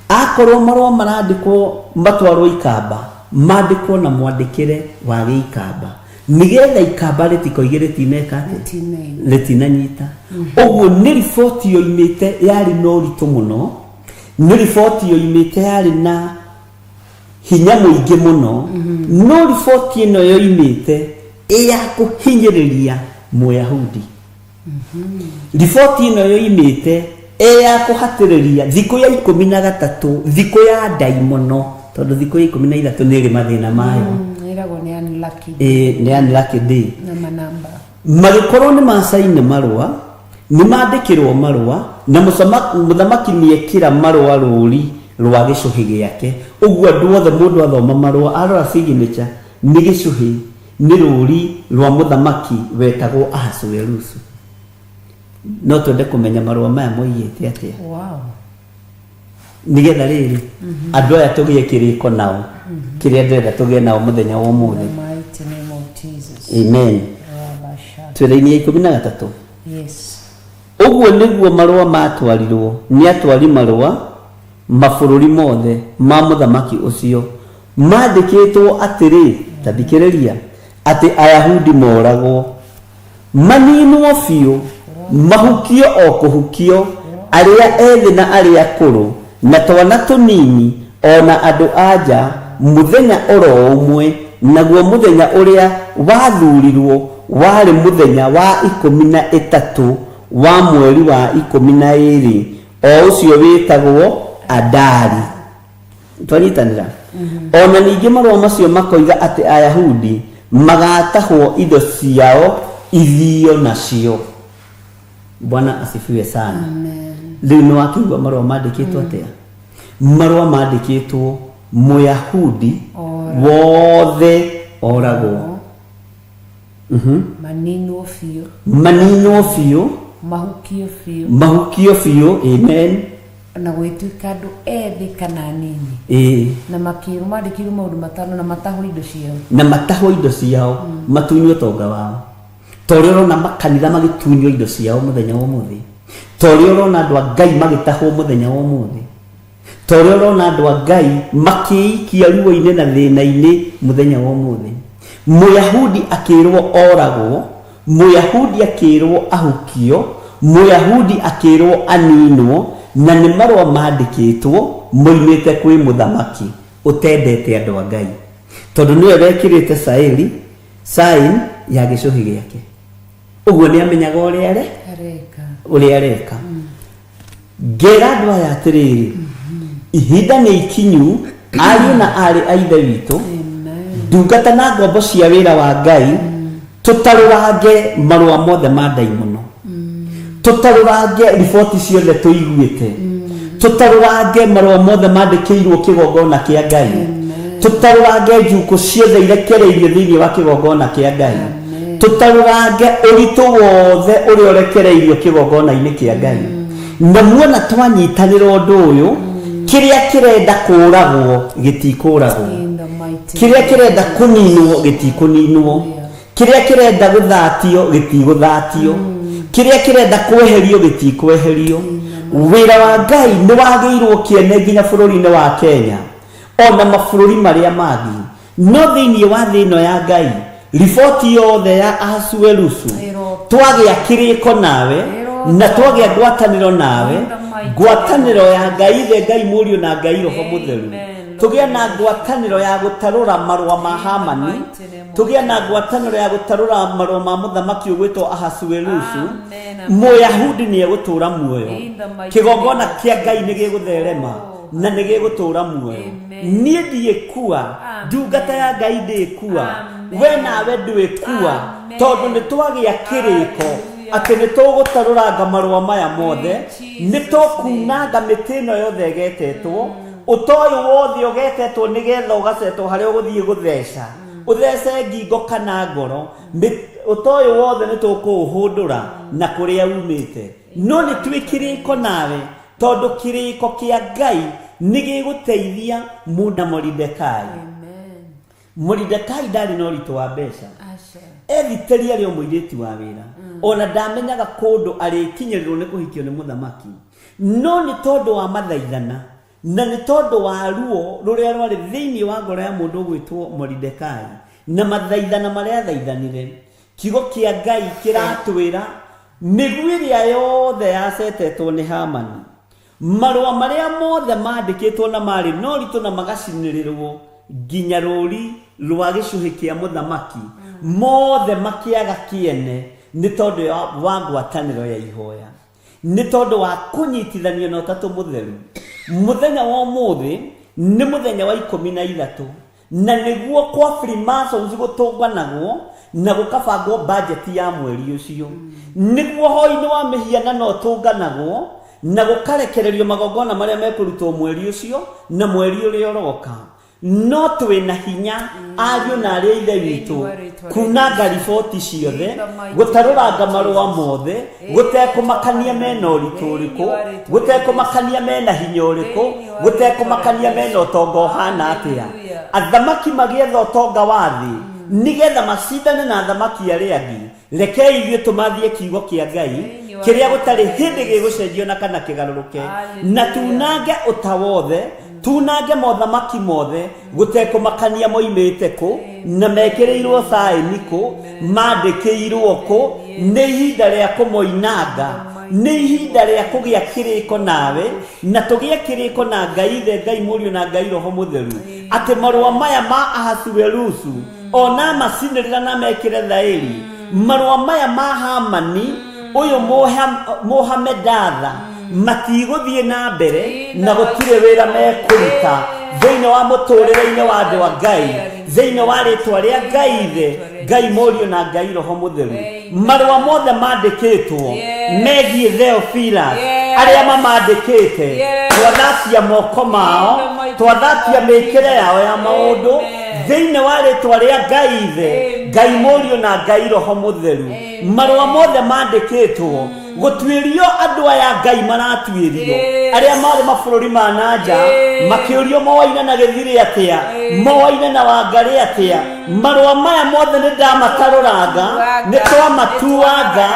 akorwo marũa marandĩkwo matwarwo Ikamba mandĩkwo na mwandĩkĩre wa Gĩikamba nĩgetha Ikamba rĩtikoige rĩtineka atĩa rĩtinanyita ũguo nĩ riboti yoimĩte yarĩ na ũritũ mũno nĩ riboti yoimĩte yarĩ na hinya mũingĩ mũno no riboti ĩno yoimĩte ya kũhinyĩrĩria Mũyahudi riboti ĩno yoimĩte ya kũhatĩrĩria thikũ ya 13 thikũ ya ndaimono tondũ thikũ ya 13 nĩ ĩrĩ mathĩna mayo nĩ unlucky day magĩkorwo nĩ macaine marũa nĩ mandĩkĩrwo marũa na mũthamaki nĩekĩra marũa rũũri rwa gĩcũhĩ gĩake ũguo andũ othe mũndũ athoma marũa arora signature nĩ gĩcũhĩ nĩ rũũri rwa mũthamaki wetagwo Ahasuerusu no twende kũmenya marũa maya moigĩte atĩa nĩgetha rĩrĩ andũ aya tũgĩe kĩrĩko nao kĩrĩa ndĩrenda tũgĩe nao mũthenya wa ũmũthĩ amen twĩra-inĩ ya 13 yes Uguo niguo marua matwarirwo ni atwari marua mabũrũri mothe ma mũthamaki ũcio mandĩkĩtwo atĩrĩ, tathikĩrĩria, atĩ Ayahudi moragwo, maninwo biũ, mahukio o kũhukio, arĩa ethĩ na arĩa akũrũ, na twana tũnini, ona andũ anja, mũthenya oro ũmwe. Naguo mũthenya ũrĩa wathurirwo warĩ mũthenya wa 13 wa mweri wa 12, o ũcio wĩtagwo Adari. Twanyitanĩra. Ona ningĩ marũa macio makoiga atĩ Ayahudi magatahwo indo ciao ithio nacio. Bwana asifiwe sana. Rĩu nĩ wakĩigua marũa mandĩkĩtwo atĩa? Marũa mandĩkĩtwo Mũyahudi wothe oragwo. Maninwo biũ, mahukio biũ, amen, na gwĩtuĩka andũ ethĩ kana nini, na makĩrwo mandĩkĩrwo maũndũ matano na matahwo indo ciao, matunywo tonga wao. Torĩa ũrona makanitha magĩtunywo indo ciao mũthenya wa ũmũthĩ, torĩa ũrona andũ a Ngai magĩtahwo mũthenya wa ũmũthĩ, torĩa ũrona andũ a Ngai makĩikia ruo-inĩ na thĩna-inĩ mũthenya wa ũmũthĩ. Mũyahudi akĩrwo oragwo, Mũyahudi akĩrwo ahukio, Mũyahudi akĩrwo aninwo, na nĩ marũa mandĩkĩtwo moimĩte kwĩ mũthamaki ũtendete andũ a Ngai, tondũ nĩwe wekĩrĩte sign ya gĩcũhĩ gĩake. Ũguo nĩ amenyaga ũrĩa areka. Ngera andũ aya atĩrĩrĩ, ihinda nĩ ikinyu, ariũ na arĩ a ithe witũ, ndungata na ngombo cia wĩra wa Ngai, tũtarũrange marũa mothe ma ndaimono, tũtarũrange riboti ciothe tũiguĩte, tũtarũrange marũa mothe mandĩkĩirwo kĩgongona kĩa Ngai, tũtarũrange njuko ciothe irekereirio thĩinĩ wa kĩgongona kĩa Ngai, tũtarũrange ũritũ wothe ũrĩa ũrekereirio kĩgongona-inĩ kĩa Ngai. Na muona twanyitanĩra ũndũ ũyũ, kĩrĩa kĩrenda kũragwo gĩtikũragwo, kĩrĩa kĩrenda kũninwo gĩtikũninwo, kĩrĩa kĩrenda gũthatio gĩtigũthatio, kĩrĩa kĩrenda kweherio gĩtikweherio. Wĩra wa Ngai nĩ wagĩirwo kĩene nginya bũrũri-inĩ wa Kenya, ona mabũrũri marĩa mangĩ. No thĩinĩ wa thĩ ĩno ya Ngai, riboti yothe ya Ahasuerusu, twagĩa kĩrĩko nawe na twagĩa ngwatanĩro nawe, ngwatanĩro ya Ngai Ithe, Ngai Mũriũ na Ngai Roho Mũtheru, tũgĩa na ngwatanĩro ya gũtarũra marũa ma Hamani, tũgĩa na ngwatanĩro ya gũtarũra marũa ma mũthamaki ũgwĩtwo Ahasuerusu. Mũyahudi nĩ egũtũra muoyo, kĩgongona kĩa Ngai nĩ gĩgũtherema na nĩ gĩgũtũra muoyo. Niĩ ndiĩkua, ndungata ya Ngai ndĩkua, we nawe ndwĩkua, tondũ nĩ twagĩa kĩrĩko atĩ nĩ tũgũtarũranga marũa maya mothe, nĩ tũkunanga mĩtĩ ĩno yothe ĩgetetwo, ũtoyũ wothe ũgetetwo nĩgetha ũgacetwo harĩa ũgũthiĩ gũtheca, ũthece ngingo kana ngoro, ũtoyũ wothe nĩ tũkũũhũndũra na kũrĩa umĩte. No nĩ twĩ kĩrĩko nawe, tondũ kĩrĩko kĩa Ngai nĩ gĩgũteithia mũndũ Moridekai. Moridekai ndarĩ na ũritũ wa mbeca, ethitĩria arĩ o mũirĩtu wa wĩra, ona ndamenyaga kũndũ arĩkinyĩrĩrwo nĩ kũhikio nĩ mũthamaki. No nĩ tondũ wa mathaithana na nĩ tondũ wa ruo rũrĩa rwarĩ thĩinĩ wa ngoro ya mũndũ ũgwĩtwo Moridekai, na mathaithana marĩa thaithanire, kiugo kĩa Ngai kĩratwĩra mĩguĩ ĩrĩa yothe yacetetwo nĩ Hamani, marũa marĩa mothe mandĩkĩtwo na marĩ no ritũ na magacinĩrĩrwo nginya rũri rwa gĩcũhĩ kĩa mũthamaki, mothe makĩaga kĩene nĩ tondũ wa ngwatanĩro ya ihoya, nĩ tondũ wa kũnyitithanio na Ũtatũ Mũtheru. Mũthenya wa ũmũthĩ nĩ mũthenya wa 13, na nĩguo kwa Freemasons gũtũnganagwo na gũkabangwo budget ya mweri ũcio, nĩguo hoi-inĩ wa mĩhianano ũtũnganagwo na gũkarekererio magongona marĩa mekũrutwo mweri ũcio na mweri ũrĩa ũroka. No twĩna hinya ariũ na arĩa ithe witũ kunanga riboti ciothe, gũtarũranga marũa mothe, gũtekũmakania mena ũritũ ũrĩkũ, gũtekũmakania mena hinya ũrĩkũ, gũtekũmakania mena ũtonga ũhana atĩa. Athamaki magĩetha ũtonga wa thĩ nĩgetha macindane na athamaki arĩa angĩ. Rekei ithuĩ tũmathie kiugo kĩa Ngai, kiria gutari hindi gigucenjio na kana kigaruruke na tunange utawothe tunange mothamaki mothe gutekumakania moimite ku na mekireirwo saini ku mandikirwo ku ni ihinda ria kumoinanga ni ihinda ria kugia kiriko nawe na tugia kiriko na Ngai the Ngai Mũriũ na Ngai Roho Mũtheru ati marua maya ma Ahasuerusu ona macinirira na mekire thairi marua maya ma Hamani uyu Mohamedatha matiguthie na mbere na gutire wira mekuruta thiini wa muturire-ini wa andu wa Ngai thiini wa ritwa ria Ngai the Ngai Mũriũ na Ngai Roho Mũtheru marua mothe mandikitwo megie Theophilus aria mamandikite twathatia moko mao twathatia mikire yao ya maundu thiini wa ritwa ria Ngai the Ngai Mũriũ na Ngai Roho Mũtheru marua mothe mandikitwo gutwirio andu aya Ngai maratwirio aria mari mabururi ma nanja makiurio mowaina na githiri atia mowaina na Wangari atia marua maya mothe ni ndamataruraga ni twamatuanga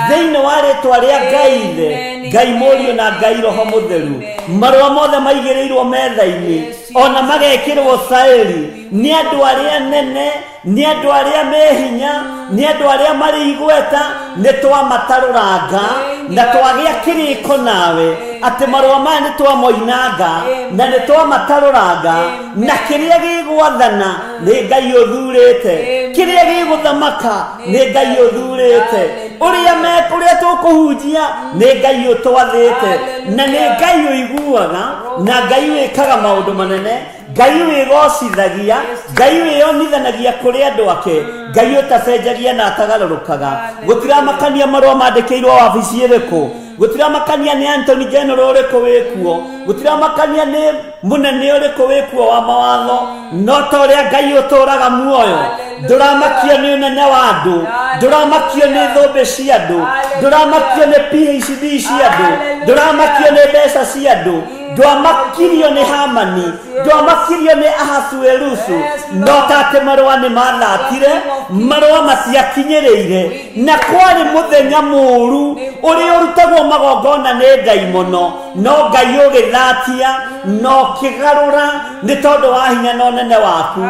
thiini wa ritwa ria Ngai the Ngai Mũriũ na Ngai Roho Mũtheru marua mothe maigirirwo metha-ini ona magekirwo sairi ni andu aria nene ni andu aria mehinya ni andu aria mari igweta ni twamataruraga na twagia kiriko nawe ati marua maya ni twamoinanga na ni twamataruraga na kiria gigwathana ni Ngai uthurite kiria giguthamaka ni Ngai uthurite uria tukuhunjia ni Ngai utwathite na ni Ngai uiguaga na Ngai wikaga maundu manene Ngai wigocithagia Ngai wiyonithanagia kuri andu ake Ngai utacenjagia na atagarurukaga gutiramakania marua mandikirwo wabici iriku gutiramakania ni Anthony General uriku wikuo gutiramakania ni munene uriku wikuo wa mawatho no toria Ngai uturaga muoyo nduramakio ni unene wa andu nduramakio ni thumbi cia andu nduramakio ni PhD cia andu nduramakio ni mbeca cia andu ndwamakirio ni Hamani ndwamakirio ni Ahasuerusu no tate marua ni mathatire marua matiakinyiriire na kwari muthenya muru uri urutagwo magongona ni Ngai muno no Ngai ugithatia no kigarura ni tondu wa hinya no nene waku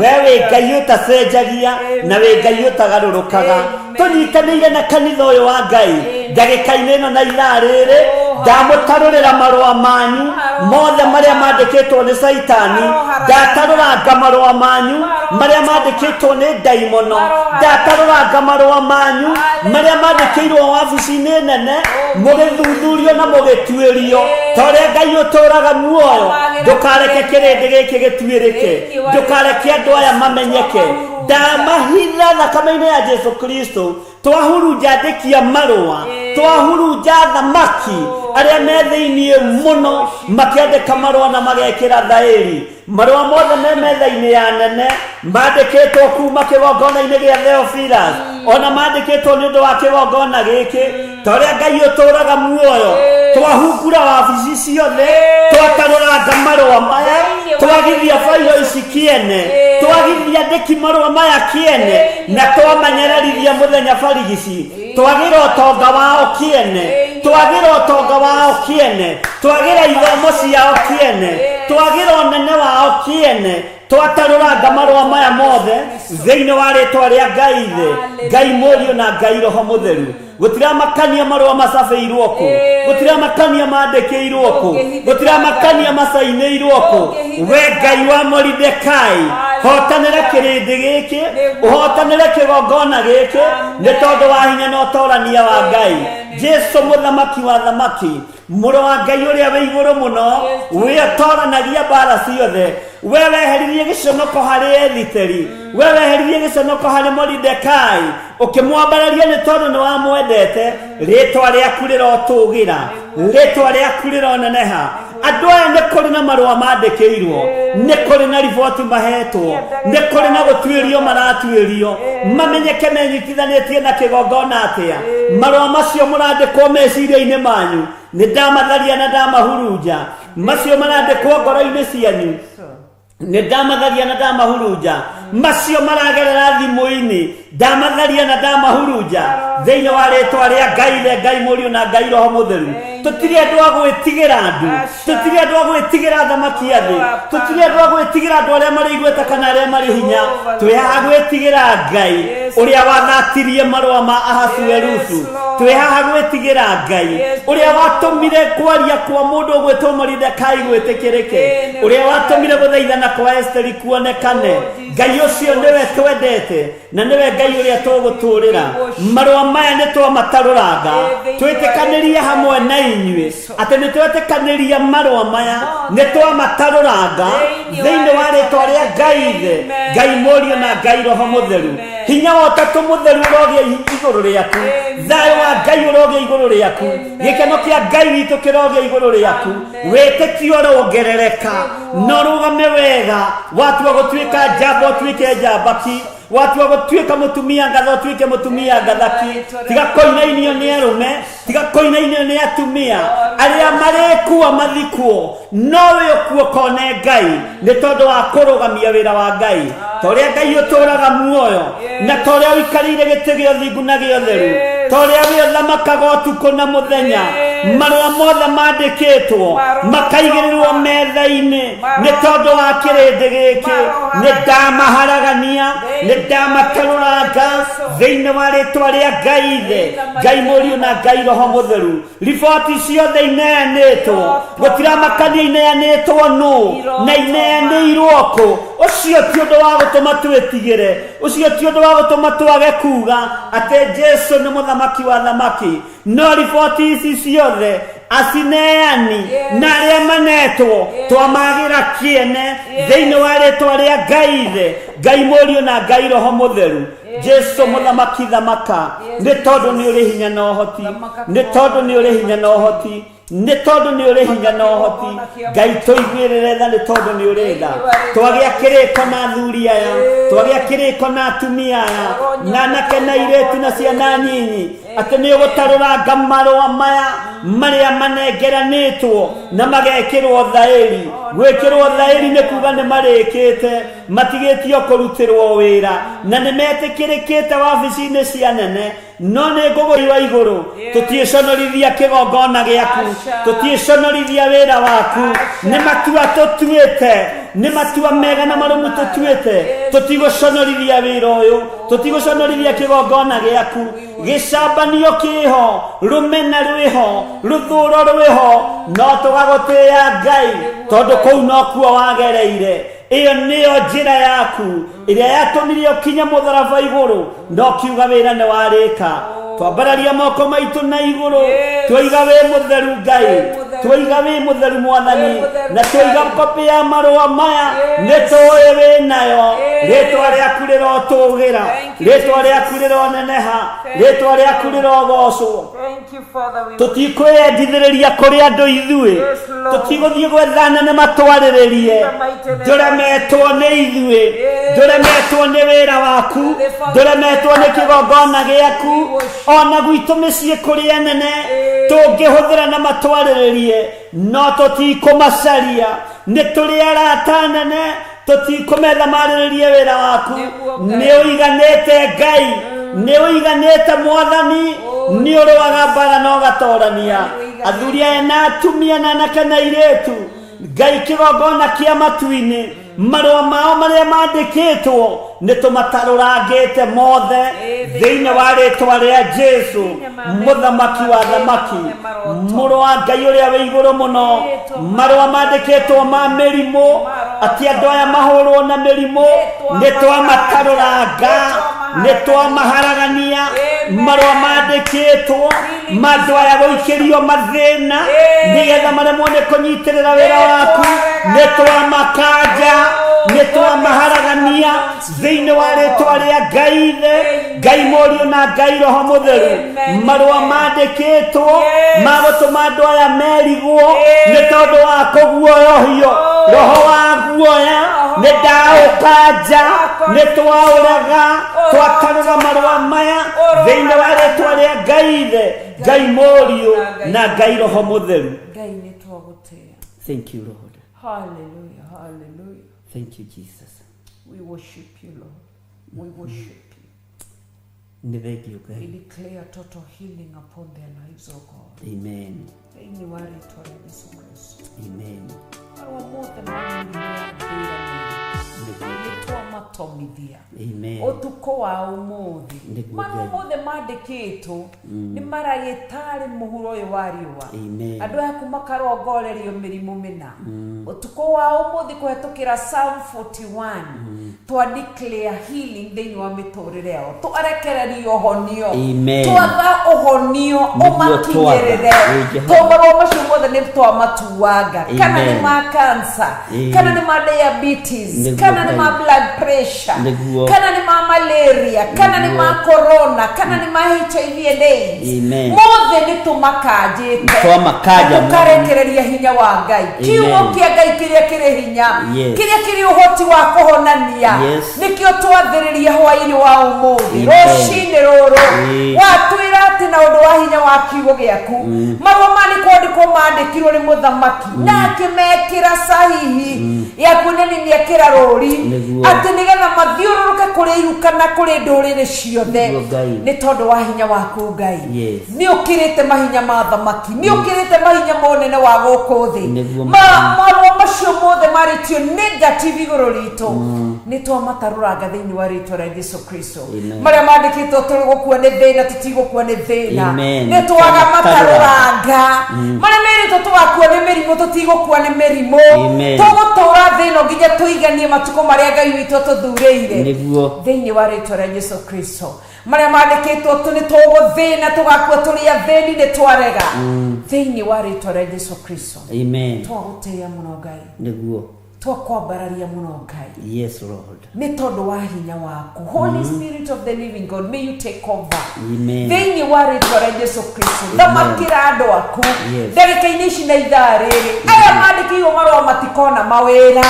wewe Ngai utacenjagia na we Ngai utagarurukaga tunyitanire na kanitha uyu wa Ngai ndagika-ini ino na irariri ndamutarurira marua manyu mothe maria mandikitwo ni Saitani ndataruranga marua manyu maria mandikitwo ni daimono ndataruranga marua manyu maria mandikirwo wabici-ini nene mugithuthurio na mugitwirio toria Ngai uturaga muoyo ndukareke kirindi giki gitwirike ndukareke andu aya mamenyeke ndamahitha thakame-ini ya Jesu Kristo twahurunja ndikia marua twahurunja thamaki aria me thiini muno makiandika marua na magekira thairi marua mothe me metha-ini ya nene mandikitwo kuma kigongona-ini gia Theophilus ona mandikitwo ni undu wa kigongona giki toria Ngai uturaga muoyo twahungura wabici ciothe twataruranga marua maya twagithia failo ici kiene twagithia ndiki marua maya kiene na twamanyererithia muthenya barigici twagira utonga wao kiene twagira utonga wao kiene twagira ithomo ciao kiene twagira unene wao kiene twataruranga marua maya mothe thiini wa ritwa ria Ngai the Ngai Mũriũ na Ngai Roho Mũtheru gutiramakania marua macabĩirwo ku gutiramakania mandĩkĩirwo ku gutiramakania macainĩirwo ku we Ngai wa Moridekai hotanĩra kĩrĩndĩ gĩkĩ ũhotanĩre kĩgongona gĩkĩ nĩ tondũ wa hinya na ũtorania wa Ngai Jesu muthamaki wa thamaki mũrũ wa Ngai ũrĩa wĩ igũrũ mũno wĩtoranagia mbara ciothe we weheririe gĩconoko harĩ Esiteri we weheririe gĩconoko harĩ Moridekai ukimwambararia ni tondu ni wamwendete ritwa rĩaku rĩrotũgĩra ritwa rĩaku rĩroneneha andu aya nĩ kũrĩ na marũa mandĩkĩirwo nĩ kũrĩ na riboti mahetwo nĩ kũrĩ na gũtuĩrio maratuĩrio mamenyeke menyitithanĩtie na kĩgongona atĩa marũa macio mũrandĩkwo meciria-inĩ manyu nĩ ndamatharia na ndamahurunja macio marandĩkwo ngoro-inĩ cianyu nĩ ndamatharia na ndamahurunja macio maragerera thimũ-inĩ ndamatharia na ndamahurunja thĩinĩ wa rĩtwa rĩa Ngai Mũriũ na Ngai Roho Mũtheru. Tũtirĩ andũ a gwĩtigĩra andũ, tũtirĩ andũ a gwĩtigĩra thamaki a thĩ, tũtirĩ andũ a gwĩtigĩra andũ arĩa marĩ igweta kana arĩa marĩ hinya. Twĩhaha gwĩtigĩra Ngai ũrĩa wathatirie marũa ma Ahasuerusu. Twĩhaha gwĩtigĩra Ngai ũrĩa watũmire kwaria kwa mũndũ ũgwĩtwo Moridekai gwĩtĩkĩrĩke, ũrĩa watũmire gũthaithana kwa Esteri kuonekane. Ngai ũcio nĩwe twendete na nĩwe Ngai ũrĩa tũgũtũũrĩra. Marũa maya nĩ twamatarũranga twĩtĩkanĩrie hamwe na inyuĩ atĩ nĩ twetĩkanĩria marũa maya nĩ twamatarũranga thĩinĩ wa rĩtwa rĩa Ngai Ithe, Ngai Mũriũ na Ngai Roho Mũtheru. Hinya wa Ũtatũ Mũtheru ũrogĩa igũrũ rĩaku, thayũ wa Ngai ũrogĩa igũrũ rĩaku, gĩkeno kĩa Ngai witũ kĩrogĩa igũrũ rĩaku, wĩtĩkio ũrongerereka na ũrũgame wega. Watua gũtuĩka njamba ũtuĩke njambaki, watua gũtuĩka mũtumia ngatha ũtuĩke mũtumia ngathaki. Tiga kũinainio nĩ arũme, tiga kũinainio nĩ atumia arĩa marĩkua mathikwo, nowe ũkuo kone Ngai nĩ tondũ wa kũrũgamia wĩra wa Ngai, ta ũrĩa Ngai ũtũũraga muoyo na ta ũrĩa ũikarĩire gĩtĩ gĩa ũthingu na gĩa ũtheru, ta ũrĩa we ũthamakaga ũtukũ na mũthenya. Marũa mothe mandĩkĩtwo makaigĩrĩrwo metha-inĩ nĩ tondũ wa kĩrĩndĩ gĩkĩ. Nĩ ndamaharagania, nĩ ndamatarũranga thĩinĩ wa rĩtwa rĩa Ngai Ithe, Ngai Mũriũ na Ngai Roho Mũtheru. Riboti ciothe ineanĩtwo, gũtiramakania ineanĩtwo nũ na ineanĩirwo kũ. Ũcio ti ũndũ wa gũtũma twĩtigĩre, ũcio ti ũndũ wa gũtũma twage kuga atĩ Jesũ nĩ mũthamaki wa thamaki. No riboti ici ciothe asineani na arĩa manetwo twamagĩra kĩene thĩinĩ wa rĩtwa rĩa Ngai Ithe, Ngai Mũriũ na Ngai Roho Mũtheru. Jesũ mũthamaki thamaka, nĩ tondũ nĩ ũrĩ hinya na ũhoti, nĩ tondũ nĩ ũrĩ hinya na ũhoti, nĩ tondũ nĩ ũrĩ hinya na ũhoti. Ngai tũiguĩrĩre tha nĩ tondũ nĩ ũrĩ tha. Twagĩa kĩrĩko na athuri aya, twagĩa kĩrĩko na atumia aya na anake na airĩtu na ciana nyinyi atĩ nĩ ũgũtarũranga marũa maya marĩa manengeranĩtwo na magekĩrwo thaĩri. Gwĩkĩrwo thaĩri nĩ kuga nĩ marĩkĩte, matigĩtio kũrutĩrwo wĩra na nĩ metĩkĩrĩkĩte wabici-inĩ cia nene. No nĩ ngũgũri wa igũrũ, tũtiĩconorithia kĩgongona gĩaku, tũtiĩconorithia wĩra waku. Nĩ matua tũtuĩte, nĩ matua mega na marũmu tũtuĩte, tũtigũconorithia wĩra ũyũ, tũtigũconorithia kĩgongona gĩaku. Gĩcambanio kĩho, rũmena rwĩho, rũthũũro rwĩho, no tũgagũtĩĩa Ngai tondũ kũu no kuo wagereire. Iyo nĩyo njĩra yaku ĩrĩa yatũmire ũkinye mũtharaba igũrũ, no kiuga wĩra nĩ warĩka. Twambararia moko maitũ na igũrũ, twaiga wĩ mũtheru Ngai, twaiga wĩ mũtheru Mwathani, na twaiga kopi ya marũa maya nĩ tũĩ wĩ nayo. Rĩtwa rĩaku rĩrotũũgĩra, rĩtwa rĩaku rĩroneneha, rĩtwa rĩaku rĩrogocwo. Tũtikwĩendithĩrĩria kũrĩ andũ ithuĩ, tũtigũthiĩ gwethana nĩ matwarĩrĩrie. Ndũremetwo nĩ ithuĩ, ndũremetwo nĩ wĩra waku, ndũremetwo nĩ kĩgongona gĩaku, ona gwitũ mĩciĩ kũrĩ anene tũngĩhũthĩra na matwarĩrĩrie, no tũtikũmacaria. Nĩ tũrĩ arata anene, tũtikũmetha marĩrĩrie wĩra waku. Nĩ ũiganĩte Ngai, nĩ ũiganĩte Mwathani, nĩ ũrũaga mbara na ũgatorania athuri aya na atumia na anake na airĩtu. Ngai kĩgongona kĩa matu-inĩ, marũa mao marĩa mandĩkĩtwo nĩ tũmatarũrangĩte mothe thĩinĩ wa rĩtwa rĩa Jesũ mũthamaki wa thamaki, mũrũ wa Ngai ũrĩa wĩ igũrũ mũno. Marũa mandĩkĩtwo ma mĩrimũ atĩ andũ aya mahũrwo na mĩrimũ nĩ twamatarũranga, nĩ twamaharagania. Marũa mandĩkĩtwo ma andũ aya gũikĩrio mathĩna nĩgetha maremwo nĩ kũnyitĩrĩra wĩra waku, nĩ twamakanja, nĩ twamaharagania thĩinĩ wa rĩtwa rĩa Ngai Ithe, Ngai Mũriũ na Ngai Roho Mũtheru. Marũa mandĩkĩtwo ma gũtũma andũ aya merigwo nĩ tondũ wa kũguoyohio. Roho wa guoya nĩ ndaũkanja, nĩ twaũraga, twatarũra marũa maya thĩinĩ wa rĩtwa rĩa Ngai Ithe, Ngai Mũriũ na Ngai Roho Mũtheru. Thank you, Lord. Hallelujah, hallelujah. Thank you, Jesus. We worship you, Lord. We worship you. Nĩ thengiũ We Ngai. declare total healing upon their lives, O God. Amen. Thĩinĩ wa rĩĩtwa rĩa Jesũ Kristo. Amen. Marũa mothe ma mĩrimũ ya ngũrani nĩtwamatomithia Amen. ũtukũ wa ũmũthĩ. Nĩguo Marũa Ngai. mothe mandĩkĩtwo nĩ maragĩtarĩ mũhuro ũyũ wa riũa. Amen. Andũ aya makarongorerio mĩrimũ mĩna. Ũtukũ wa ũmũthĩ kũhetũkĩra Psalm 41 twa declare healing thĩinĩ wa mĩtũrĩre yao. Twarekereria ũhonio. Amen. Twatha ũhonio ũmakinyĩrĩre. Marũa macio mothe nĩ twamatuanga. Kana nĩ ma cancer, kana nĩ ma diabetes, kana nĩ ma blood pressure, kana nĩ ma malaria, kana nĩ ma corona, kana nĩ ma HIV and AIDS. Mothe nĩ tũmakanjĩte. Tũkarekereria hinya wa Ngai. Kiugo kĩa Ngai kĩrĩa kĩrĩ hinya, kĩrĩa kĩrĩ ũhoti wa kũhonania, nĩkĩo twathĩrĩria hwaĩ-inĩ wa ũmũthĩ. Rũciinĩ rũrũ watwĩra atĩ na ũndũ wa hinya wa kiugo gĩaku marũa ma nĩ kwandĩkwo mandĩkirwo nĩ mũthamaki na akĩmekĩra sahihi yaku nĩ nĩekĩra rũri atĩ nĩgetha mathiũrũrũke kũrĩ iruka na kũrĩ ndũrĩrĩ ciothe nĩ tondũ wa hinya waku Ngai. Nĩ ũkĩrĩte mahinya ma thamaki, nĩ ũkĩrĩte mahinya monene wa gũkũ thĩ. Marũa macio mothe marĩtio negative igũrũ ritũ nĩ twamatarũranga thĩinĩ wa rĩĩtwa rĩa Jesũ Kristo. Marĩa mandĩkĩtwo tũrĩ gũkua nĩ thĩna, tũtigũkua nĩ thĩna, nĩ twaga matarũranga. Marĩa merĩtwo tũgakua nĩ mĩrimũ, tũtigũkua nĩ mĩrimũ. Tũgũtũũra thĩ ĩno nginya tũiganie matukũ marĩa Ngai witũ atũthurĩire thĩinĩ wa rĩĩtwa rĩa Jesũ Kristo. Marĩa mandĩkĩtwo nĩ tũgũthĩna, tũgakua tũrĩ athĩni, nĩ twarega thĩinĩ wa rĩĩtwa rĩa Jesũ Kristo. Twagũtĩĩa mũno Ngai, twakwambararia mũno Ngai. Yes Lord. Nĩ tondũ wa hinya waku. Holy Spirit of the living God, may you take over thĩinĩ wa rĩĩtwa rĩa Jesũ Kristo. Thamakĩra andũ aku ndagĩka-inĩ ici na ithaa rĩrĩ. Aya mandĩkĩirwo marũa matikona mawĩra.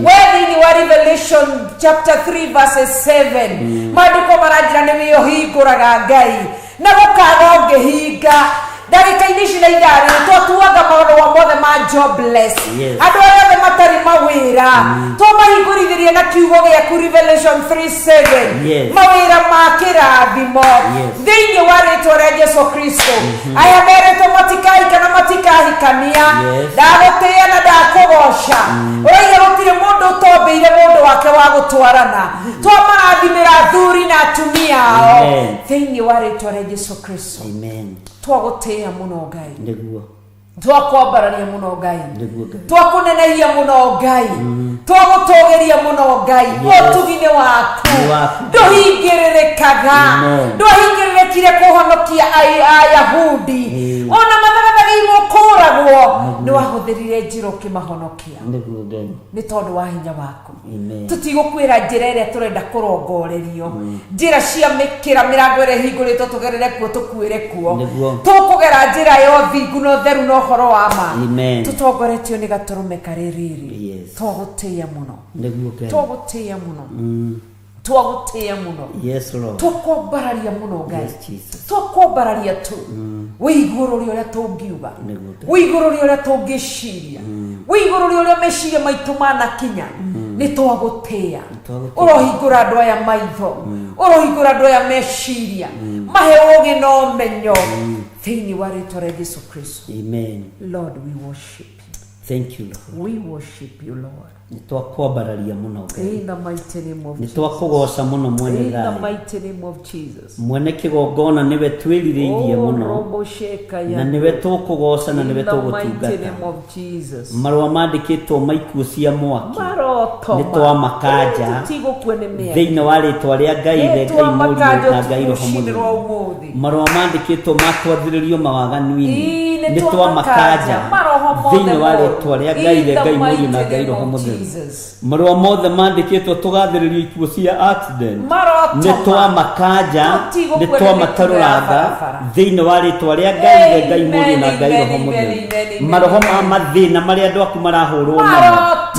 We thĩinĩ wa Revelation chapter 3 verses 7 mandĩko maranjĩra nĩwe ũhingũraga Ngai na gũkaga ũngĩhinga. Ndagĩka-inĩ ici na ithaa rĩrĩ twatuaga marũa mothe ma jobless, andũ arĩa othe matarĩ mawĩra twamahingũrithĩrie na kiugo gĩaku Revelation 3:7 mawĩra ma kĩrathimo thĩinĩ wa rĩĩtwa rĩa Jesũ Kristo. Aya merĩtwo matikahika na matikahikania. Ndagũtĩĩa na ndakũgoca. Ũrauga gũtirĩ mũndũ ũtombĩire mũndũ wake wa gũtwarana. Twamarathimĩra athuri na atumia ao thĩinĩ wa rĩĩtwa rĩa Jesũ Kristo. Twagũtĩĩa mũno Ngai, twakwambararia mũno Ngai, twakũnenehia mũno Ngai, twagũtũũgĩria mũno Ngai. Ũtugi-inĩ waku ndũhingĩrĩrĩkaga, ndwahingĩrĩrĩkire kũhonokia Ayahudi ona mathagathageirwo kũũragwo, nĩ wahũthĩrire njĩra ũkĩmahonokia nĩ tondũ wa hinya waku. Tũtigũkwĩra njĩra ĩrĩa tũrenda kũrongorerio, njĩra cia mĩrango ĩrĩa ĩhingũrĩtwo tũgerere kuo tũkuĩre kuo. Tũkũgera njĩra ya ũthingu na ũtheru na ũhoro wa ma. Tũtongoretio nĩ gatũrũme karĩ rĩrĩ. Twagũtĩĩa mũno, twagũtĩĩa mũno, twagũtĩĩa mũno. Twakwambararia mũno Ngai, twakwambararia tu wĩigũrũ rĩa ũrĩa tũngiuga, wĩigũrũ rĩa ũrĩa tũngĩciria, wĩigũrũ rĩa ũrĩa meciria maitũ manakinya. Nĩ twagũtĩĩa. Ũrohingũra andũ aya maitho, ũrohingũra andũ aya meciria, mahe ũũgĩ na ũmenyo thĩinĩ wa rĩĩtwa rĩa Jesũ Kristo. Lord, we worship you. Thank you Lord. We worship you Lord. Nitwakwambararia muno Ngai. In the mighty name of Jesus. Nitwakũgoca muno mwene In thayũ. the mighty name of Jesus. Mwene kĩgongona nĩwe twĩrirĩirie muno na nĩwe tũkũgoca na nĩwe tũgũtungata. In the mighty name of Jesus. Marũa mandĩkĩtwo ma ikuũ cia mwaki nĩ twamakanja thĩinĩ wa rĩĩtwa rĩa Ngai, Ngai Mũriũ na Ngai Roho Mũtheru. Marũa mandĩkĩtwo matwathĩrĩrio mawaganu-inĩ nĩ twamakanja thĩinĩ wa rĩĩtwa rĩa Ngai, Ngai Mũriũ na Ngai Roho Mũtheru. Marũa mothe mandĩkĩtwo tũgathĩrĩrio ikuũ cia accident nĩ twamakanja, nĩ twamatarũranga thĩinĩ wa rĩĩtwa rĩa Ngai, Ngai Mũriũ na Ngai Roho Mũtheru. Maroho ma mathĩna marĩa andũ aku marahũrwo namo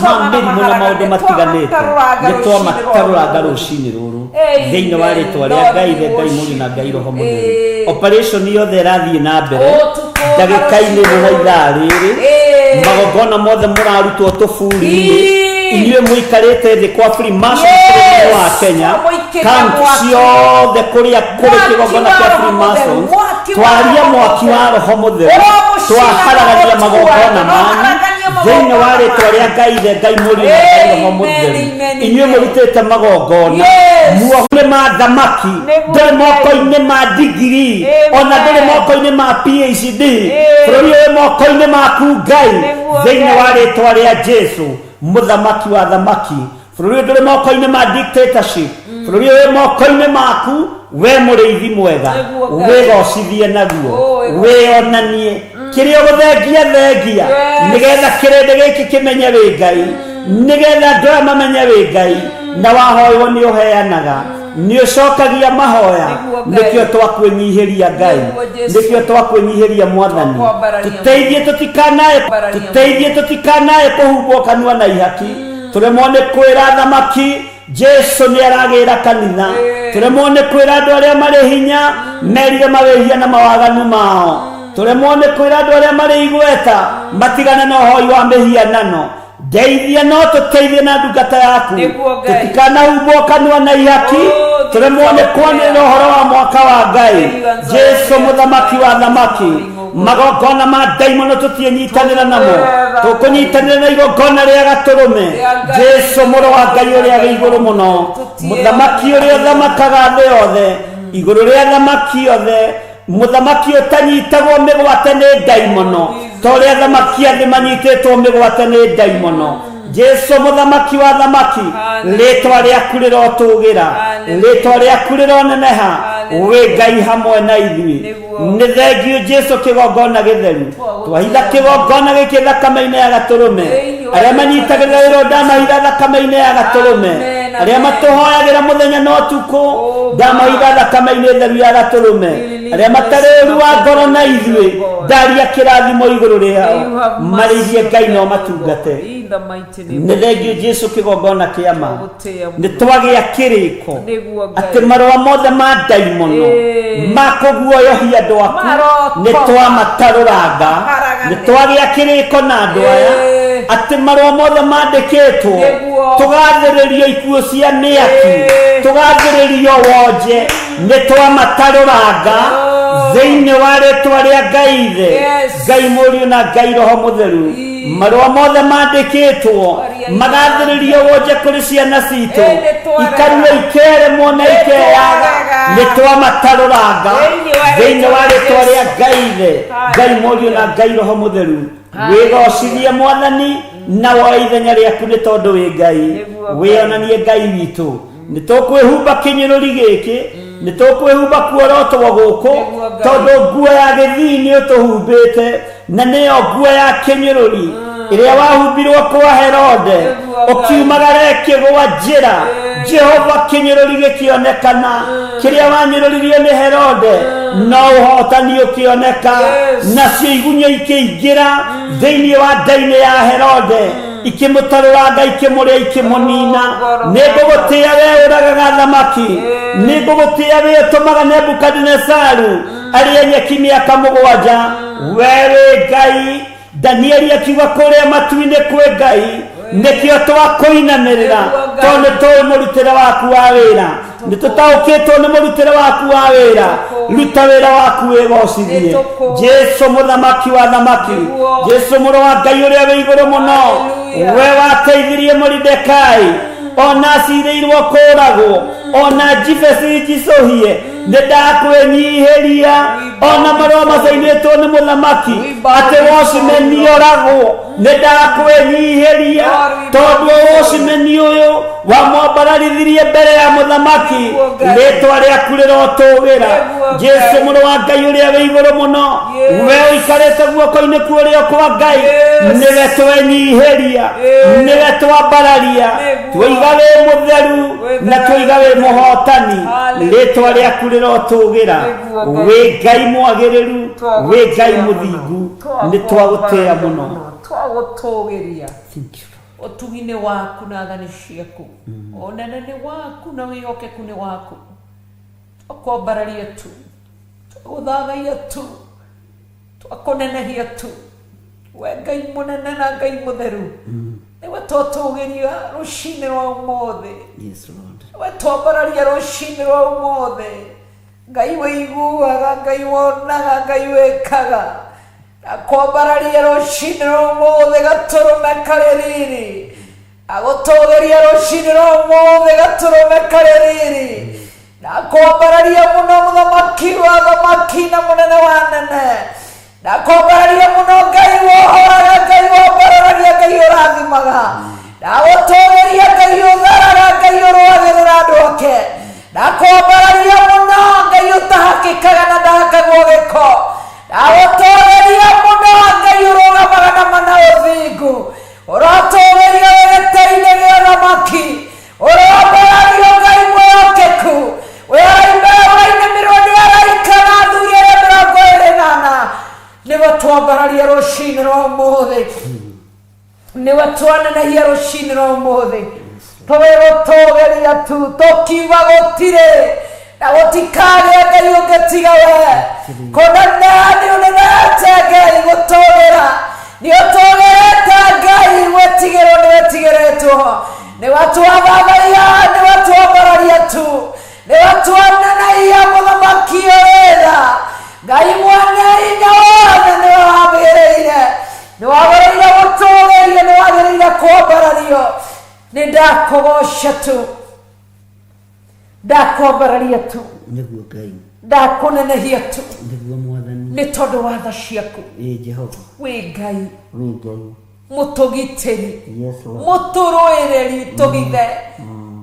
ma mĩrimũ na maũndũ matiganĩte nĩ twamatarũranga rũciinĩ rũrũ thĩinĩ wa rĩĩtwa rĩa Ngai, Ngai Mũriũ na Ngai Roho Mũtheru. Operation yothe ĩrathiĩ na mbere ndagĩka-inĩ na ithaa rĩrĩ, magongona mothe mũrarutwo tũburi-inĩ inyuĩ mũikarĩte thĩ kwa Freemason bũrũri wa Kenya, kaunti ciothe kũrĩa kũrĩ kĩgongona kĩa Freemason, twaria mwaki wa roho mũtheru, twaharagania magongona manyu thĩinĩ wa rĩtwa rĩa Ngai ithe, Ngai mũriũ na Ngai roho mũtheru. Inyuĩ mũrutĩte magongona muohore ma thamaki, ndũrĩ moko-inĩ ma digiri, ona ndũrĩ moko-inĩ ma PhD, bũrũri ũyũ moko-inĩ maku Ngai, thĩinĩ wa rĩtwa rĩa Jesu mũthamaki wa thamaki. Bũrũri ũyũ ndũrĩ moko-inĩ ma dictatorship, bũrũri ũyũ moko-inĩ maku, we mũrĩithi mwega, wĩgocithie naguo, wĩonanie kĩrĩa ũgũthengia thengia, nĩgetha kĩrĩndĩ gĩkĩ kĩmenye wĩ Ngai, nĩgetha andũ aya mamenye wĩ Ngai, na wahoywo nĩ ũheanaga, nĩ ũcokagia mahoya, nĩkĩo twakwĩnyihĩria Ngai, nĩkĩo twakwĩnyihĩria Mwathani. Tũteithie tũtikanae kũhumbwo kanua na ihaki, tũremwo nĩ kwĩra thamaki Jesu nĩ aragĩra kanitha, tũremwo nĩ kwĩra andũ arĩa marĩ hinya merire mawĩhia na mawaganu mao, tũremwo nĩ kwĩra andũ arĩa marĩ igweta matigane na ũhoi wa mĩhianano. Ndeithia no tũteithie na ndungata yaku, tũtikanahumbwo kanua na ihaki, tũremwo nĩ kwanĩrĩra ũhoro wa mwaka wa Ngai. Jesu mũthamaki wa thamaki, magongona ma ndaimono tũtienyitanĩra namo, tũkũnyitanĩra na igongona rĩa Gatũrũme. Jesu mũrũ wa Ngai ũrĩa wĩ igũrũ mũno, mũthamaki ũrĩa ũthamakaga thĩ yothe, igũrũ rĩa thamaki yothe, mũthamaki ũtanyitagwo mĩgwate nĩ ndaimono, ta ũrĩa thamaki athĩ manyitĩtwo mĩgwate nĩ ndaimono. Jesu mũthamaki wa thamaki, rĩtwa rĩaku rĩrotũgĩra, rĩtwa rĩaku rĩroneneha, wĩ Ngai hamwe na ithuĩ. Nĩ thengiũ Jesu kĩgongona gĩtheru, twahitha kĩgongona gĩkĩ thakame-inĩ ya Gatũrũme, arĩa manyitagĩrĩra wĩra ndamahitha thakame-inĩ ya Gatũrũme, arĩa matũhoyagĩra mũthenya na ũtukũ ndamahitha thakame-inĩ theru ya Gatũrũme, arĩa matarĩ ũru wa ngoro na ithuĩ ndaria kĩrathimo igũrũ rĩao, marĩithie Ngai no matungate. Nĩ thengiũ Jesu kĩgongona kĩa ma, nĩ twagĩa kĩrĩko atĩ marũa mothe ma ndaimono ma kũguoyohia andũ aku nĩ twamatarũranga. Nĩ twagĩa kĩrĩko na andũ aya atĩ marũa mothe mandĩkĩtwo tũgathĩrĩrio ikuũ cia mĩaki, tũgathĩrĩrio wonje, nĩ twamatarũranga thĩinĩ wa rĩtwa rĩa Ngai ithe, Ngai mũriũ na Ngai roho mũtheru. Marũa mothe mandĩkĩtwo magathĩrĩrio wonje kũrĩ ciana citũ, ikarua ikeremwo na ikeyaga, nĩ twamatarũranga thĩinĩ wa rĩtwa rĩa Ngai ithe, Ngai mũriũ na Ngai roho mũtheru. Wĩgocithie Mwathani na woe ithenya rĩaku nĩ tondũ wĩ Ngai, wĩonanie Ngai witũ. Nĩ tũkwĩhumba kĩnyũrũri gĩkĩ, nĩ tũkwĩhumba kuorotwo gũkũ, tondũ nguo ya gĩthii nĩ ũtũhumbĩte, na nĩyo nguo ya kĩnyũrũri ĩrĩa wahumbirwo kwa Herode, ũkiumagara ĩkĩgwa njĩra, Jehova kĩnyũrũri gĩkĩonekana, kĩrĩa wanyũrũririo nĩ Herode no ũhotani ũkĩoneka, nacio igunyũ ikĩingĩra thĩinĩ wa nda-inĩ ya Herode, ikĩmũtarũranga, ikĩmũrĩa, ikĩmũnina. Nĩ ngũgũtĩĩa we ũragaga thamaki, nĩ ngũgũtĩĩa we ũtũmaga Nebukadinezaru arĩe nyeki mĩaka 7, we wĩ Ngai. Danieli akiuga kũrĩa matu-inĩ kwĩ Ngai, nĩkĩo twakũinamĩrĩra, tondũ nĩ tũĩ mũrutĩre waku wa wĩra, nĩ tũtaũkĩtwo nĩ mũrutĩre waku wa wĩra. Ruta wĩra waku wĩgocithie. Jesu mũthamaki wa thamaki, Jesu mũrũ wa Ngai ũrĩa wĩ igũrũ mũno, we wateithirie Moridekai ona acirĩirwo kũragwo, ona Jefesi njicũhie, nĩ ndakwĩnyihĩria. Ona marũa macainĩtwo nĩ mũthamaki atĩ Wocimeni oragwo, nĩ ndakwĩnyihĩria, tondũ Wocimeni ũyũ wamwambararithirie mbere ya mũthamaki, rĩtwa rĩaku rĩrotũgĩra. Jesu mũrũ wa Ngai ũrĩa wĩ igũrũ mũno, we ũikarĩte guoko-inĩ kwa ũrĩo kwa Ngai, nĩwe twenyihĩria, nĩwe twambararia, twoiga wĩ mũtheru na twoiga wĩ mũhotani, rĩtwa rĩaku rĩrotũgĩra. Wĩ Ngai mwagĩrĩru, wĩ Ngai mũthingu, nĩ twagũtĩĩa mũno, twagũtũgĩria ũtugi-inĩ waku na thani ciaku, ũnene nĩ waku na wĩhokeku nĩ waku. Twakwambararia tu, twagũthagaia tu, twakũnenehia tu, we Ngai mũnene na Ngai mũtheru. niwe tũtũgĩria rũcinĩ rwa ũmũthĩ, Yes, Lord. niwe twambararia rũcinĩ rwa ũmũthĩ. Ngai wĩiguaga, Ngai wonaga, Ngai wĩkaga, akwambararia rũcinĩ rwa ũmũthĩ gatũrũme karĩ riri, agũtũgĩria rũcinĩ rwa ũmũthĩ gatũrũme karĩ riri, nakwambararia mũno mũthamaki wa thamaki na mũnene wa nene, nakwambararia mũno Ngai wohoraga, Ngai wambararagia, Ngai ũrathimaga, nagũtũgĩria Ngai ũtharaga, Ngai ũrũagĩrĩra andũ ake, nakwambararia mũno Ngai ũtahakĩkaga na ndahakagwo gĩko, nagũtũgĩria mũno Ngai ũrũgamaga na mana ũthingu, ũratũgĩria gĩtĩ-inĩ gĩa thamaki, ũrambarario Ngai mwĩhokeku, wĩrainĩmirwo nĩ araika na athuri arĩa 28, niwe twambararia rũcinĩ rwa ũmũthĩ, niwe twanenehia rũcinĩ rwa ũmũthĩ, twĩgũtũgĩria tu, tũkiuga gũtirĩ na gũtikagĩa Ngai ũngĩ tiga we, kũnene nĩũnenete Ngai gũtũgĩra, nĩũtũgĩrĩte Ngai, wĩtigĩrwo nĩwĩtigĩrĩtwo, niwe twathathaia, niwe twambararia tu, niwe twanenehia mũthamaki wĩra, Ngai mwene hinya wothe niwe wagĩrĩire, niwagĩrĩire gũtũgĩrio, niwagĩrĩire kwambarario, nĩndakũgoca tu, ndakwambararia tu, Nĩguo Ngai. ndakũnenehia tu, Nĩguo Mwathani. nĩ tondũ wa tha ciaku, Jehova. wĩ Ngai Wĩ Ngai. mũtũgitĩri, Yes, Lord. mũtũrũĩrĩri, tũgithe,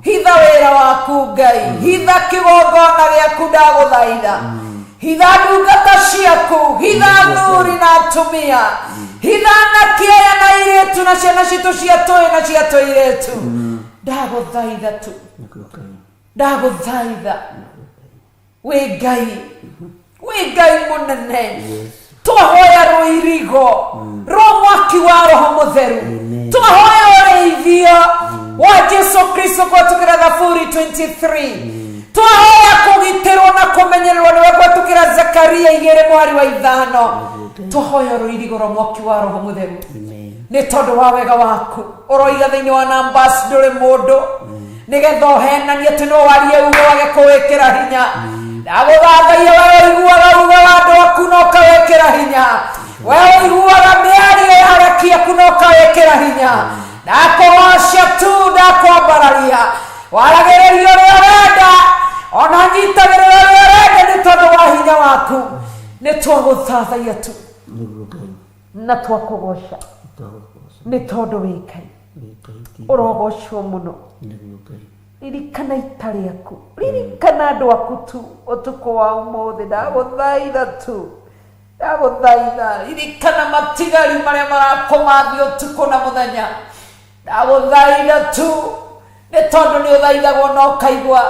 hitha wĩra waku Ngai, hitha kĩgongona gĩaku ndagũthaitha, hitha ndungata ciaku, hitha athuri na atumia, hitha anake aya na airĩtu na ciana citũ cia tũĩ na cia tũirĩtu, ndagũthaitha tu, Nĩguo Ngai. ndagũthaitha, wĩ Ngai, wĩ Ngai mũnene, twahoya rũirigo rwa mwaki wa Roho Mũtheru, twahoya ũrĩithio wa Jesu Kristo kũhetũkĩra Thaburi 23, twahoya kũgitĩrwo na kũmenyererwo nĩwe kũhetũkĩra Zakaria 2:5, twahoya rũirigo rwa mwaki wa Roho Mũtheru, nĩ tondũ wa wega waku. Ũroiga thĩinĩ wa Numbers ndũrĩ mũndũ, nĩgetha ũhenanie atĩ no warie uge wage kũwĩkĩra hinya, ndagũthathaia we ũiguaga uge wa andũ aku na ũkawĩkĩra hinya, we ũiguaga mĩario ya areki aku na ũkawĩkĩra hinya, ndakũgoca tu, ndakwambararia, waragĩrĩria ũrĩa wenda, ona nyitagĩrĩra ũrĩa wenda, nĩ tondũ wa hinya waku, nĩ twagũthathaia tu, Nĩguo Ngai. na twakũgoca, nĩ tondũ wĩ Ngai, ũrogocwo mũno. Nĩguo Ngai. Ririkana ita rĩaku, ririkana andũ aku tu, ũtukũ wa ũmũthĩ, ndagũthaitha tu, ndagũthaitha, ririkana matigari marĩa marakoma thĩ ũtukũ na mũthenya, ndagũthaitha tu, nĩ tondũ nĩ ũthaithagwo na ũkaigua,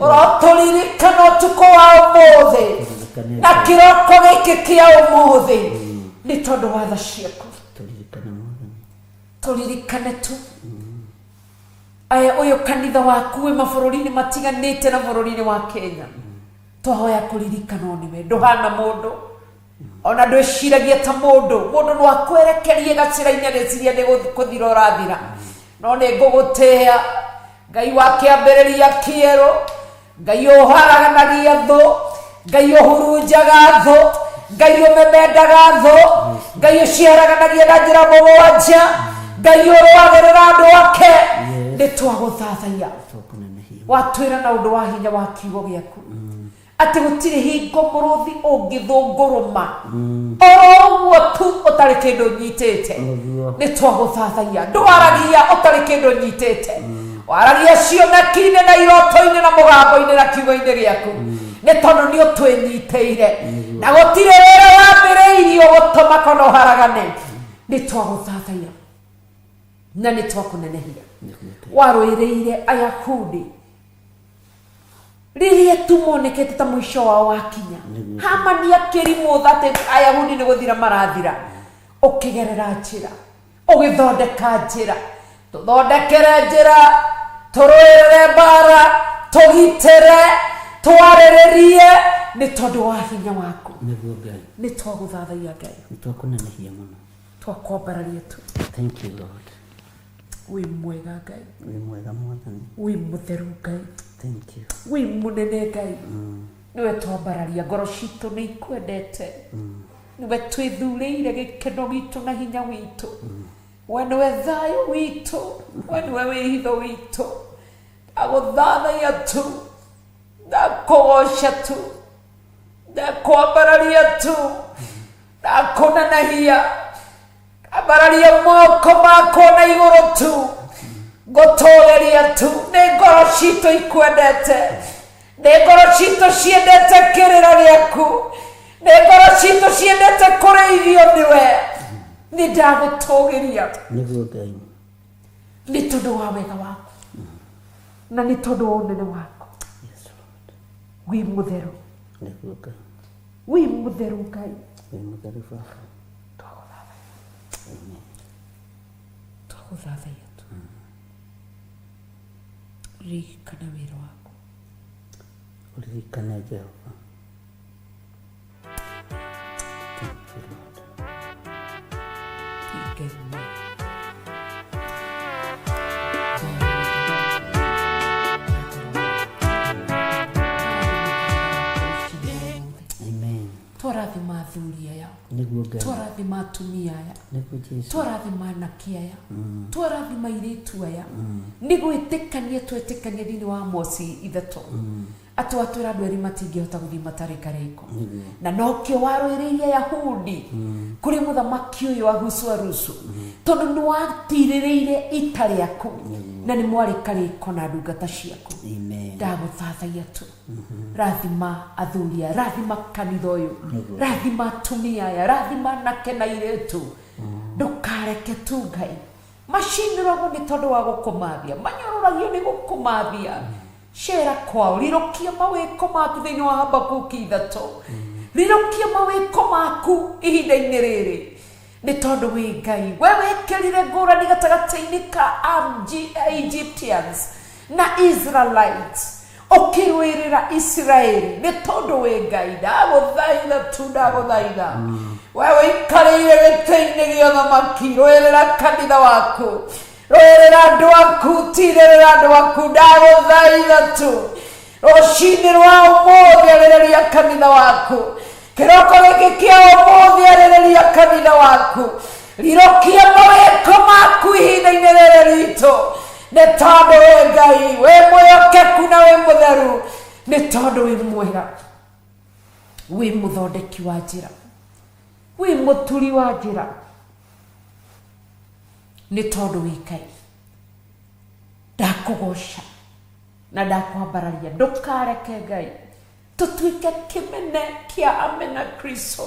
ũrotũririkana ũtukũ wa ũmũthĩ na kĩroko gĩkĩ kĩa ũmũthĩ, nĩ tondũ wa tha ciaku, tũririkane tu. Aya ũyũ kanitha waku wĩ mabũrũri-inĩ matiganĩte na bũrũri-inĩ wa Kenya, twahoya kũririkanwo nĩwe, ndũhana mũndũ, ona ndwĩciragia ta mũndũ, mũndũ no akwerekerie gacĩra-inĩ agĩciria nĩ gũthira ũrathira, no nĩ ngũgũtĩĩa Ngai wa kĩambĩrĩria kĩerũ, Ngai ũharaganagia thũ, Ngai ũhurunjaga thũ, Ngai ũmemendaga thũ, Ngai ũciaraganagia na njĩra mũgwanja, Ngai ũrũagĩrĩra andũ ake, nĩ twagũthathaia, watwĩra na ũndũ wa hinya wa kiugo gĩaku atĩ gũtirĩ hingo mũrũthi ũngĩthũngũrũma oro ũguo tu ũtarĩ kĩndũ nyitĩte, nĩ twagũthathaia, ndwaragia ũtarĩ kĩndũ nyitĩte, waragia cioneki-inĩ na iroto-inĩ na mũgambo-inĩ na kiugo-inĩ gĩaku, nĩ tondũ nĩ ũtwĩnyitĩire na gũtirĩ wĩra wambĩrĩirio gũtũma kana ũharagane, nĩ twagũthathaia na nĩ twakũnenehia. Warũĩrĩire Ayahudi rĩrĩa tu monekete ta mũico wao wakinya, Hamani akĩrimwo atĩ Ayahudi nĩ gũthira marathira, ũkĩgerera njĩra, ũgĩthondeka njĩra, tũthondekere njĩra, tũrũĩrĩre mbara, tũgitĩre, twarĩrĩrie, nĩ tondũ wa hinya waku, nĩ twagũthathaia Ngai, nĩ twakũnenehia mũno, twakwambararia tu. Thank you Lord. wi mwega Ngai wi mwega Mwathani wi mutheru Ngai thank you wi munene Ngai niwe twambararia ngoro citũ nĩ ikwendete niwe twĩthurĩire gĩkeno gitũ na hinya witũ we niwe thayũ witũ we niwe wĩhitho witũ ndagũthathaiya tu ndakũgoca tu ndakwambararia tu ndakũnenehia ndambararia moko makwa na igũrũ tu ngũtũũgĩria tu nĩ ngoro citũ ikwendete nĩ ngoro citũ ciendete kĩrĩra gĩaku nĩ ngoro citũ ciendete kũrĩithio nĩwe nĩ ndagũtũũgĩria nĩguo Ngai nĩ tondũ wa wega waku na nĩ tondũ wa ũnene waku wi mũtheru nĩguo Ngai wi mũtheru Ngai wi mũtheru Baba twagũthathaiya tu ririkana wĩra waku uririkane Jehova thank you Lord Ngai mwega. amen Twarathima athuri aya nĩguo Ngai twarathima atumia aya nĩguo Jesu twarathima anake aya twarathima airĩtu aya nĩ gwĩtĩkania twetĩkania thĩinĩ wa Amosi 3 atĩ watwĩra andũ erĩ matingĩhota gũthiĩ matarĩ karĩko na nokĩo warũĩrĩire Ayahudi kũrĩ mũthamaki ũyũ Ahasuerusu tondũ nĩ watirĩrĩire ita rĩaku na nĩ mwarĩ karĩko na ndungata ciaku ndagũthathaiya tu rathima athuri aya rathima kanitha ũyũ rathima atumia aya rathima anake na airĩtu ndũkareke tu Ngai macinĩragwo nĩ tondũ wa gũkũmathia manyororagio nĩ gũkũmathia cera kwao rirũkia mawĩko maku thĩinĩ wa Habakuki 3 rirũkia mawĩko maku ihinda-inĩ rĩrĩ nĩ tondũ wĩ Ngai we wĩkĩrire ngũrani gatagatĩ-inĩ ka Egyptians na Israelites ũkĩrũĩrĩra Isiraeli nĩ tondũ wĩ Ngai ndagũthaitha tu ndagũthaitha we wĩikarĩire gĩtĩ-inĩ gĩa ũthamaki rũĩrĩra kanitha waku rũĩrĩra andũ aku tirĩrĩra andũ aku ndagũthaitha tu rũcinĩ rwa ũmũthĩ arĩrĩria kanitha waku kĩroko gĩkĩ kĩa ũmũthĩ arĩrĩria kanitha waku rirũkia mawĩko maku ihinda-inĩ rĩrĩ ritũ nĩ tondũ wĩ Ngai wĩ mwĩhokeku na wĩ mũtheru nĩ tondũ wĩ mwega wĩ mũthondeki wa njĩra wĩ mũturi wa njĩra nĩ tondũ wĩ Ngai ndakũgoca na ndakwambararia ndũkareke Ngai tũtuĩke kĩmene kĩa amena Kristo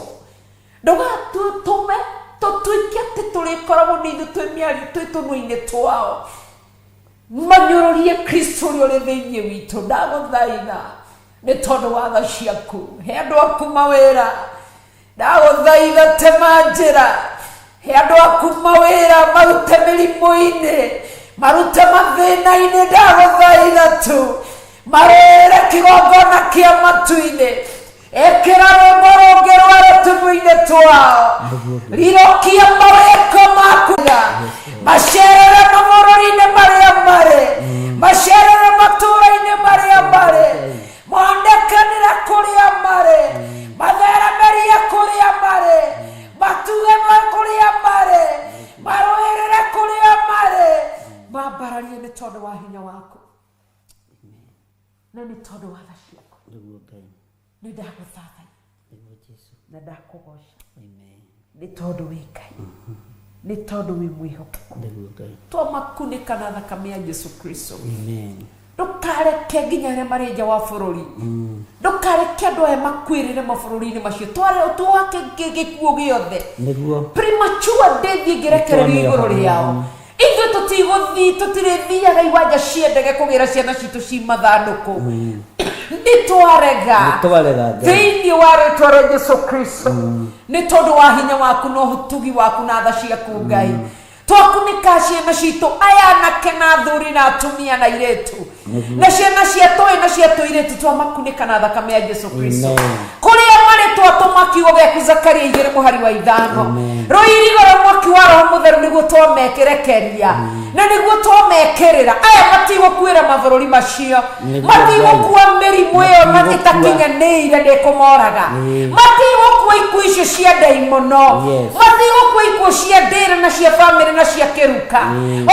ndũgatũtũme tũtuĩke atĩ tũrĩkoragwo nĩ ithuĩ twĩ mĩari twĩ tũnua-inĩ twao manyũrũrie Kristo ũrĩa ũrĩ thĩinĩ witũ ndagũthaitha nĩ tondũ wa tha ciaku he andũ aku mawĩra ndagũthaitha tema njĩra he andũ aku mawĩra marute mĩrimũ-inĩ marute mathĩna-inĩ ndagũthaitha tu marũĩre kĩgongona kĩa matu-inĩ ĩkĩra rwĩmbo rũngĩ rwa rũtũmũ-inĩ twao rirũkia mawĩko maku macerere mabũrũri-inĩ marĩa marĩ macerere matũũra-inĩ marĩa marĩ mondekanĩra kũrĩa marĩ matheremerie kũrĩa marĩ matuge kũrĩa marĩ marũĩrĩre kũrĩa marĩ mambararie nĩ tondũ wa hinya waku na nĩ tondũ wa tha ciaku nĩ ndagũthathaiya na ndakũgoca nĩ tondũ wĩ Ngai nĩ tondũ wĩ mwĩhokeku twamakunĩka na thakame ya Jesu Kristo ndũkareke nginya arĩa marĩ nja wa bũrũri ndũkareke andũ aya makwĩrĩre mabũrũri-inĩ macio twake gĩkuũ gĩothe premature death ĩngĩrekererio igũrũ rĩao ithuĩ tũtigũthiĩ tũtirĩthiaga iwanja cia ndege kũgĩra ciana citũ ci mathandũkũ nĩ twarega thĩinĩ wa rĩtwa rĩa Jesu Kristo nĩ tondũ wa hinya waku na ũtugi waku na tha ciaku Ngai twakunĩka ciana citũ aya anake na athuri na atumia na airĩtu na ciana cia tũĩ na cia tũirĩtu twamakunĩka na thakame ya Jesu Kristo kũrĩa marĩ twatũma thoma kiugo gĩaku Zakaria 2 mũhari wa 5 rũirigora mwaki wa Roho Mũtheru nĩguo twamekerekeria na nĩguo twamekĩrĩra aya matigũkuĩra mabũrũri macio matigũkua mĩrimũ ĩyo ĩtakinyanĩire ndĩkũmoraga matigũkua ikuũ icio cia ndaimono matigũkua ikuũ cia ndĩra na cia bamĩrĩ na cia kĩruka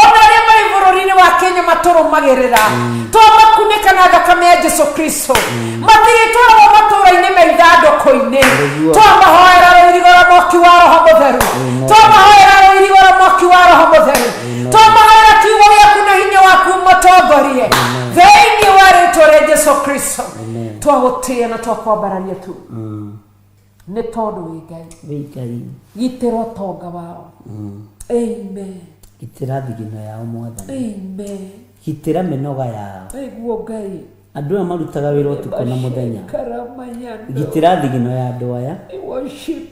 ona arĩa marĩ bũrũri-inĩ wa Kenya matũrũmagĩrĩra twamakunĩka na thakame ya Jesu Kristo matigĩtwaragwo matũũra-inĩ me ithandũkũ-inĩ twamahoera rũirigora mwaki wa Roho Mũtheru twamahoera rũirigora mwaki wa Roho Mũtheru twamahoera kiugo gĩaku na hinya waku mũtongorie thĩinĩ wa rĩĩtwa rĩa Jesu Kristo twagũtĩĩa na twakwambararia tu nĩ tondũ wĩ Ngai gitĩra ũtonga wao amen gitĩra thigino yao Mwathani amen gitĩra mĩnoga yao nĩguo Ngai andũ aya marutaga wĩra ũtukũ na mũthenya gitĩra thigino ya andũ aya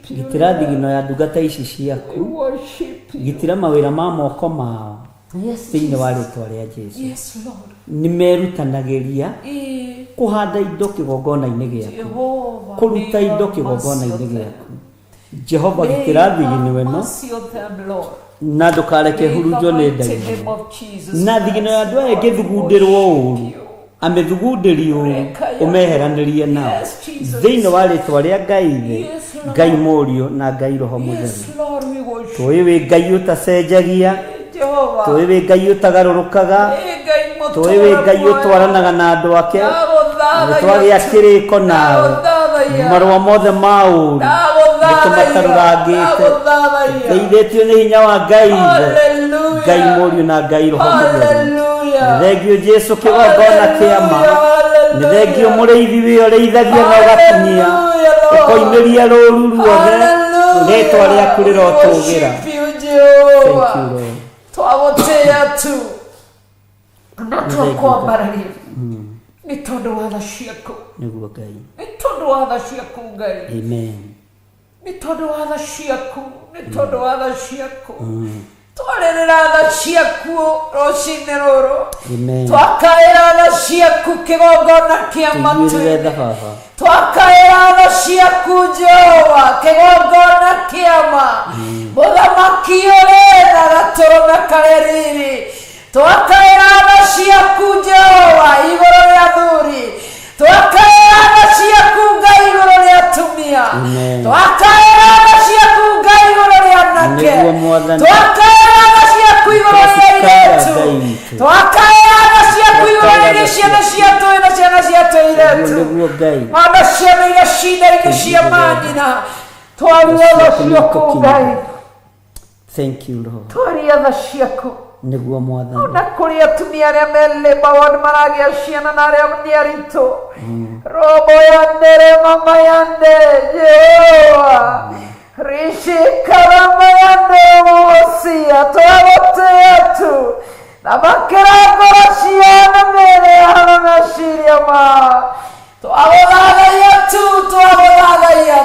gitĩra thigino ya ndungata ici ciaku gitĩra mawĩra ma moko mao thĩinĩ wa rĩĩtwa rĩa Jesu nĩ merutanagĩria kũhanda indo kĩgongona-inĩ gĩaku kũruta indo kĩgongona-inĩ gĩaku Jehova gitĩra thigino ĩno na ndũkareke hurunjwo nĩ ndaimono na thigino ya andũ aya ĩngĩthugundĩrwo ũũru amethugundĩri ũũru ũmeheranĩrie nao thĩinĩ wa rĩĩtwa rĩa Ngai Mũriũ na Ngai Roho Mũtheru tũĩ wĩ Ngai ũtacenjagia tũĩ wĩ Ngai ũtagarũrũkaga tũĩ wĩ Ngai ũtwaranaga na andũ ake twagĩa kĩrĩko nawe marũa mothe ma ũũru nĩtũmatarũrangĩte teithĩtio nĩ hinya wa Ngai Mũriũ na Ngai Roho Mũtheru nĩthengio Jesu kĩgongona kĩama nĩthengio mũrĩithi wĩ ũrĩithagia na ũgakinyia ũkoimĩria rũũru ruothe rĩĩtwa rĩaku rĩrotũũgĩra twagũtĩĩa tu na twakwambararia nĩ tondũ wa tha ciaku nĩguo Ngai nĩ tondũ wa tha ciaku Ngai amen nĩ tondũ wa tha ciaku nĩ tondũ wa tha ciaku twarĩrĩra tha ciaku rũcinĩ rũrũ twakaĩra tha ciaku kĩgongona kĩa matu twakaĩra tha ciaku Jehova kĩgongona kĩama mũthamaki ũrĩ na gatũrũ na karĩrĩrĩ twakaĩra tha ciaku Jehova igũrũ rĩa athuri twakaĩra tha ciaku Ngai igũrũ rĩa atumia twakaĩra tha ciaku Ngai igũrũ rĩa anake twakaĩra tha ciaku igũrũ rĩa airĩtu twakaĩra tha ciaku igũrũ rĩa ciana cia tũĩ na ciana cia tũirĩtu ona ciana iria cinda-inĩ cia manyina twaria tha ciaku Ngai twaria tha ciaku nĩguo Mwathani ona kũrĩ atumia arĩa melĩba wao maragĩa ciana na arĩa nĩ aritũ robo yandere mama yande Jehova rishikarama yande mosia twagũtĩĩa tu na makĩrangora ciana mbere ya meciria mao twagũthagaia tu twagũthagaia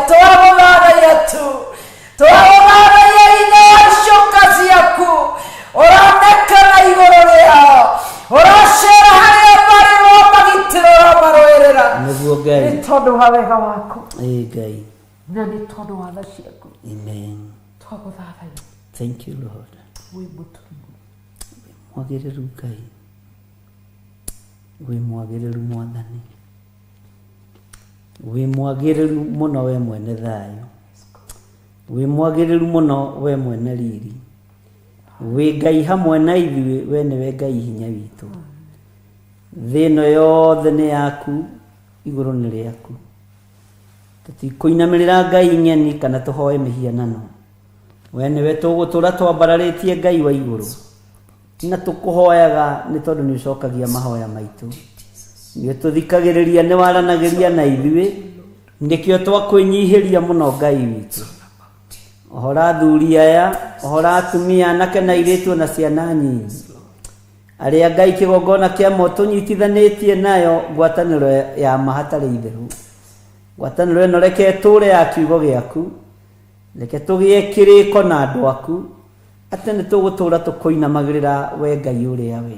hinya wa coka ciaku ũronekana igũrũ rĩao ũracera harĩa marĩ magitĩro ũramarũĩrĩra nĩguo Ngai nĩ tondũ wa wega waku Ngai na nĩ tondũ wa tha ciaku amen twagũthagaia thank you Lord wĩ mũtũrĩmu mwagĩrĩru Ngai wĩ mwagĩrĩru Mwathani wĩ mwagĩrĩru mũno we mwene thayũ wĩ mwagĩrĩru mũno we mwene riri wĩ Ngai hamwe na ithuĩ we nĩwe Ngai hinya witũ thĩ ĩno yothe nĩ yaku igũrũ nĩ rĩaku tũtikũinamĩrĩra Ngai ng'eni kana tũhoe mĩhianano we nĩwe tũgũtũra twambararĩtie Ngai wa igũrũ na tũkũhoyaga nĩ tondũ nĩ ũcokagia mahoya maitũ nĩ tũthikagĩrĩria nĩ waranagĩria na ithuĩ nĩkĩo twakwĩnyihĩria mũno Ngai witũ ohora athuri aya ohora atumia anake na airĩtu na ciana nyinyi arĩa Ngai kĩgongona kĩamo tũnyitithanĩtie nayo ngwatanĩro ya mahatarĩ itherũ ngwatanĩro ĩno reke tũũre ya kiugo gĩaku reke tũgĩe kĩrĩko na andũ aku atĩ nĩ tũgũtũũra tũkũinamagĩrĩra we Ngai ũrĩa we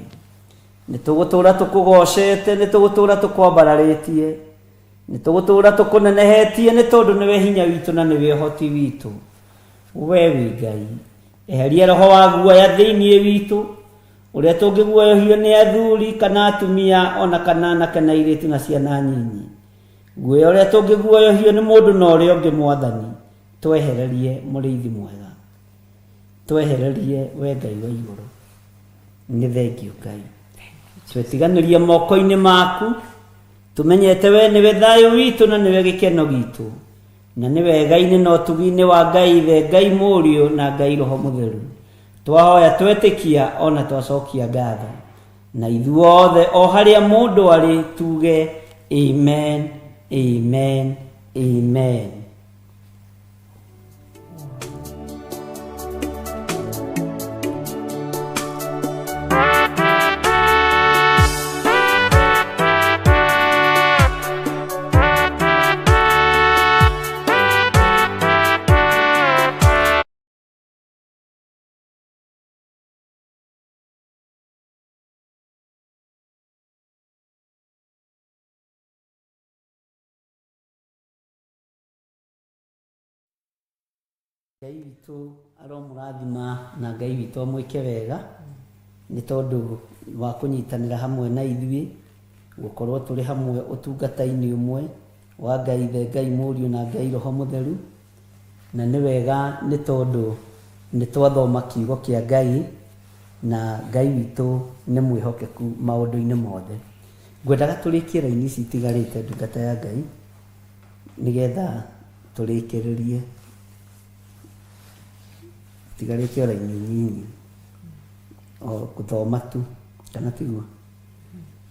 nĩ tũgũtũũra tũkũgocete nĩ tũgũtũũra tũkwambararĩtie nitugutura tukunenehetie ni tondu niwe hinya witu na niwe hoti witu. We wi Ngai eheria roho wa guoya thiini witu uria tungiguoyohio ni athuri kana atumia ona kana anake na airitu na ciana nyinyi. Guoya uria tungiguoyohio ni mundu na uria ungi Mwathani, twehererie muriithi mwega, twehererie we Ngai wa iguru. Ni thengiũ Ngai, twetiganirie moko-inĩ maku, tumenyete we niwe thayũ witũ na niwe gĩkeno gitũ, na niwe wega-inĩ na ũtugi-inĩ wa Ngai Ithe, Ngai Mũriũ na Ngai Roho Mũtheru. Twahoya twetĩkia ona twacokia ngatho, na ithuothe o harĩa mũndũ arĩ tuge amen, amen, amen. Ngai witũ aromũrathima na Ngai witũ amwĩke wega nĩ tondũ wa kũnyitanĩra hamwe na ithuĩ, gũkorwo tũrĩ hamwe ũtungata-inĩ ũmwe wa Ngai Ithe, Ngai Mũriũ na Ngai Roho Mũtheru. Na nĩ wega nĩ tondũ nĩ twathoma kiugo kĩa Ngai na Ngai witũ nĩ mwĩhokeku maũndũ-inĩ mothe. Ngwendaga tũrĩkie raini ici itigarĩte ndungata ya Ngai nĩgetha tũrĩkĩrĩrie tigarĩte raini nyinyi o gũthoma tu kana tiguo.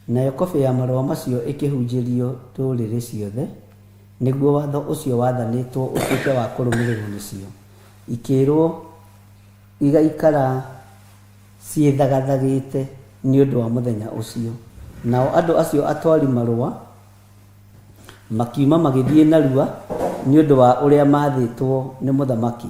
Nayo kobi ya marũa macio ĩkĩhunjĩrio ndũrĩrĩ ciothe nĩguo watho ũcio wathanĩtwo ũtuĩke wa kũrũmĩrĩrwo nĩcio, ikĩrwo igaikara ciĩthagathagĩte nĩ ũndũ wa mũthenya ũcio. Nao andũ acio atwari marũa makiuma magĩthiĩ narua nĩ ũndũ wa ũrĩa mathĩtwo nĩ mũthamaki.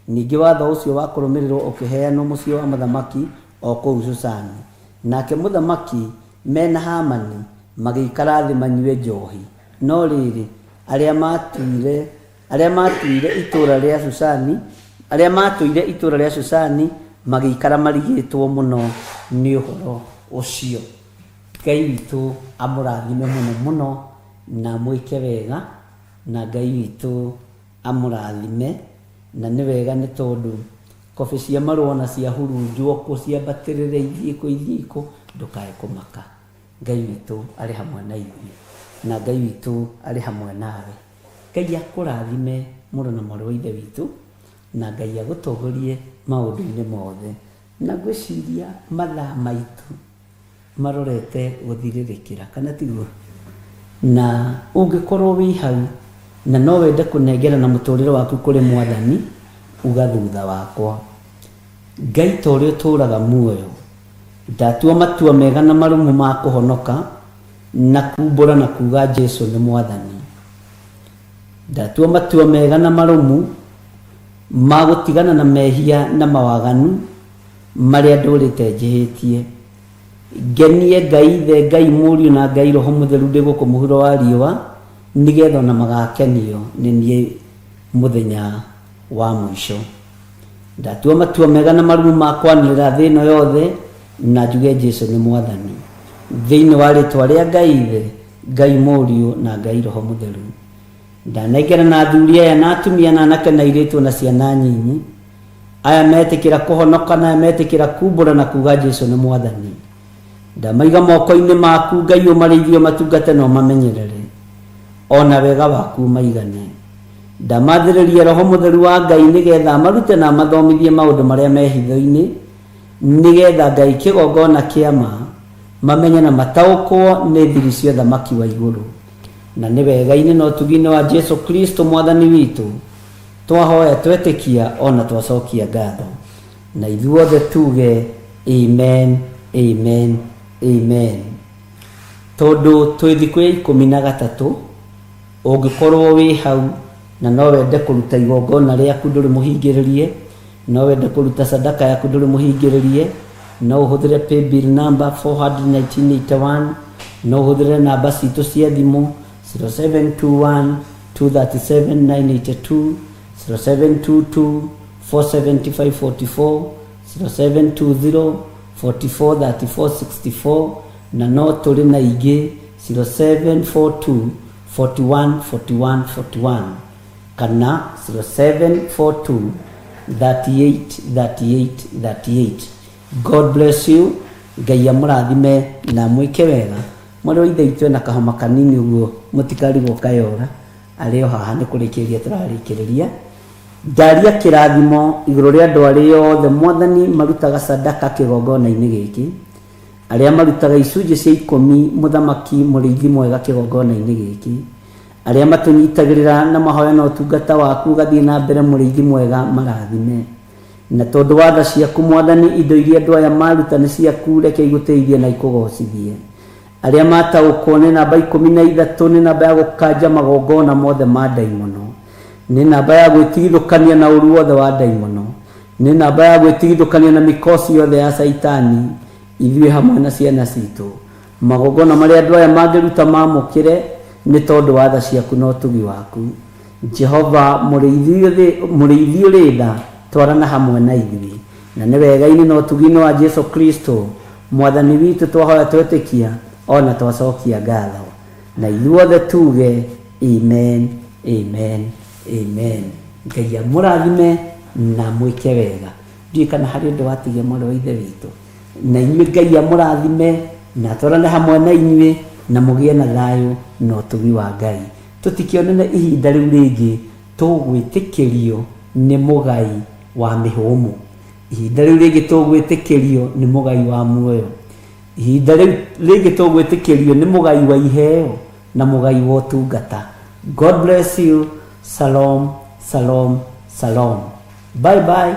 Ningĩ watho ũcio wa kũrũmĩrĩrwo ũkĩheanwo mũciĩ wa mũthamaki o kũu Susani. Nake mũthamaki mena Hamani magĩikara thĩ manyue njohi. No rĩrĩ arĩa matuire itũũra rĩa Susani magĩikara marigĩtwo mũno nĩ ũhoro ũcio. Ngai witũ amũrathime mũno mũno na mwĩke wega, na Ngai witũ amũrathime. Na nĩ wega nĩ tondũ kobi cia marũa na cia hurunjwo kũciambatĩrĩre ithiĩko ndũkae kũmaka. Ngai witũ arĩ hamwe na ithuĩ na Ngai witũ arĩ hamwe nawe. Ngai akũrathime mũno na mwarĩ wa Ithe witũ, na Ngai agũtongorie maũndũ-inĩ mothe. Na ngwĩciria mathaa maitũ marorete gũthirĩrĩkĩra kana tiguo. Na ũngĩkorwo wĩ hau na no wende kũnengera na mũtũrĩre waku kũrĩ Mwathani, uga thutha wakwa. Ngai ta ũrĩa ũtũũraga muoyo, ndatua matua mega na marũmu ma kũhonoka na kumbũra na kuga Jesũ nĩ Mwathani. Ndatua matua mega na marũmu ma gũtigana na mehia na mawaganu marĩa ndũrĩte njĩhĩtie. Ngenie Ngai Ithe, Ngai Mũriũ na Ngai Roho Mũtheru ndĩ gũkũ mũhuro wa riũa, nĩgetha ona magakenio nĩ niĩ mũthenya wa mũico. Ndatua matua mega na marũmu ma kwanĩrĩra thĩ ĩno yothe na njuge Jesũ nĩ Mwathani thĩinĩ wa rĩtwa rĩa Ngai Ithe, Ngai Mũriũ na Ngai Roho Mũtheru. Ndanengera na athuri aya na atumia na anake na airĩtu na ciana nyinyi aya metĩkĩra kũhonoka na metĩkĩra kumbũra na kuga Jesũ nĩ Mwathani. Ndamaiga moko-inĩ maku Ngai ũmarĩithie matungate na ũmamenyerere, ona wega waku maigane. Ndamathĩrĩria Roho Mũtheru wa Ngai nĩgetha amarute na amathomithie maũndũ marĩa me hitho-inĩ, nĩgetha Ngai kĩgongona kĩama mamenye na mataũkwo nĩ thiri cia ũthamaki wa igũrũ. Na nĩ wega-inĩ na ũtugi-inĩ wa Jesũ Kristo Mwathani witũ twahoya twetĩkia ona twacokia ngatho, na ithuothe tuge amen, amen, amen. Tondũ twĩ thikũ ya 13 ũngĩkorwo wĩ hau na no wende kũruta igongona rĩaku ndũrĩ mũhingĩrĩrie, no wende kũruta sadaka yaku ndũrĩ mũhingĩrĩrie, no ũhũthĩre paybill number 41981, no ũhũthĩre namba citũ cia thimũ 0721 237 982, 0722 475 44, 0720 44 34 64, na no tuli na ingĩ 0742 41 41 41 kana 0742 38 38 38. God bless you. Ngai amũrathime na mwĩke wega. Mwarĩ wa ithe itũ na kahoma kanini ũguo mũtikarigwo kayora arĩ o haha nĩ kũrĩkĩrĩria tũrarĩkĩrĩria. Ndaria kĩrathimo igũrũ rĩa andũ arĩa othe Mwathani marutaga sadaka kĩgongona-inĩ gĩkĩ, arĩa marutaga icunjĩ cia 10 mũthamaki mũrĩithi mwega kĩgongona-inĩ gĩkĩ, arĩa matũnyitagĩrĩra na mahoya na ũtungata waku gathiĩ na mbere mũrĩithi mwega marathime. Na tondũ wa tha ciaku Mwathani indo iria andũ aya maruta nĩ ciaku, reke igũteithie na ikũgocithie. Arĩa mataũkwo nĩ namba 13 nĩ namba ya gũkanja magongona mothe ma ndaimono, nĩ namba ya gwĩtigithũkania na ũru wothe wa ndaimono, nĩ namba ya gwĩtigithũkania na mĩkosi yothe ya Saitani, ithuĩ hamwe na ciana citũ. Magongona marĩa andũ aya mangĩruta mamũkĩre nĩ tondũ wa tha ciaku na ũtugi waku. Jehova mũrĩithi ũrĩ tha, twarana hamwe na ithuĩ, na nĩ wega-inĩ na ũtugi-inĩ wa Jesu Kristo Mwathani witũ twahoya twetĩkia ona twacokia ngatho, na ithuothe tuge amen, amen, amen. Ngai amũrathime na mwĩke wega. Ndiũĩ kana harĩ ũndũ watigia mwarĩ wa ithe witũ, na inyuĩ Ngai amũrathime na twarane hamwe na inyuĩ na mũgĩe na thayũ na ũtugi wa Ngai. Tũtikĩonane ihinda rĩu rĩngĩ tũgwĩtĩkĩrio nĩ mũgai wa mĩhũmũ. Ihinda rĩu rĩngĩ tũgwĩtĩkĩrio nĩ mũgai wa muoyo. Ihinda rĩu rĩngĩ tũgwĩtĩkĩrio nĩ mũgai wa iheo na mũgai wa ũtungata. God bless you. Shalom, shalom, shalom. Bye bye.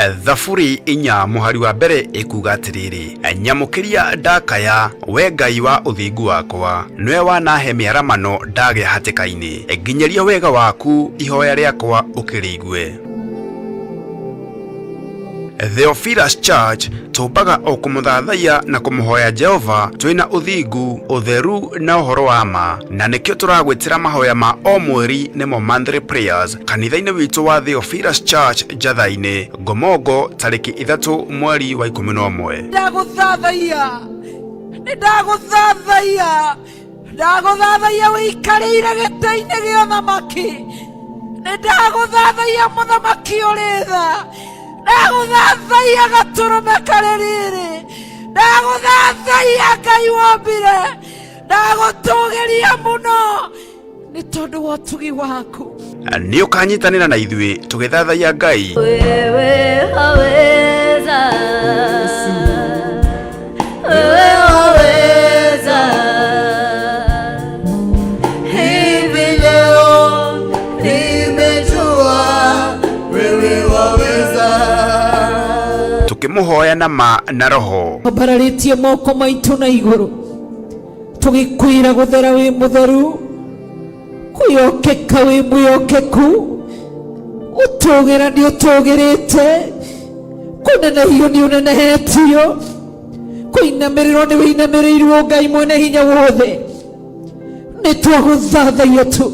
Thaburi inya muhari wa mbere ikuga atiriri, nyamukiria ndakaya we Ngai wa uthingu wakwa, niwe wanahe miaramano ndagĩa hatĩka-inĩ, nginyaria wega waku ihoya rĩakwa ũkĩrĩigue. Theophilus Church tumbaga o kumuthathaiya na kumuhoya Jehova twina uthingu, utheru na uhoro wa ma, na nikio turagwitira mahoya ma o mweri nimo monthly prayers kanitha-ini witu wa Theophilus Church Njatha-ini, Ngomongo tariki 3 mweri wa 11. ndaguthathaiya wikarĩire gĩtĩ-inĩ gĩa ũthamaki, ndaguthathaiya mũthamaki ũrĩ tha, ndaguthathaiya gatũrũme karĩ rĩrĩ, ndaguthathaiya Ngai wombire, ndagũtũgĩria mũno nĩ tondũ wa ũtugi waku. Nĩ ũkanyitanĩra na ithuĩ tũgĩthathaiya Ngai. Wewe haweza, wewe haweza, hivi leo nimejua wewe waweza. Tukĩmũhoya na ma na roho, tũbararĩtie moko maitũ na igũrũ, tũgĩkwĩra gũthera wĩ mũtheru, kwĩyokeka wĩ mwĩyokeku, ũtũgĩra nĩ ũtũgĩrĩte, kũnenehio nĩ ũnenehetio, kũinamĩrĩrwo nĩ wĩinamĩrĩirwo Ngai mwene hinya wothe. Nĩ twagũthathaiya tu,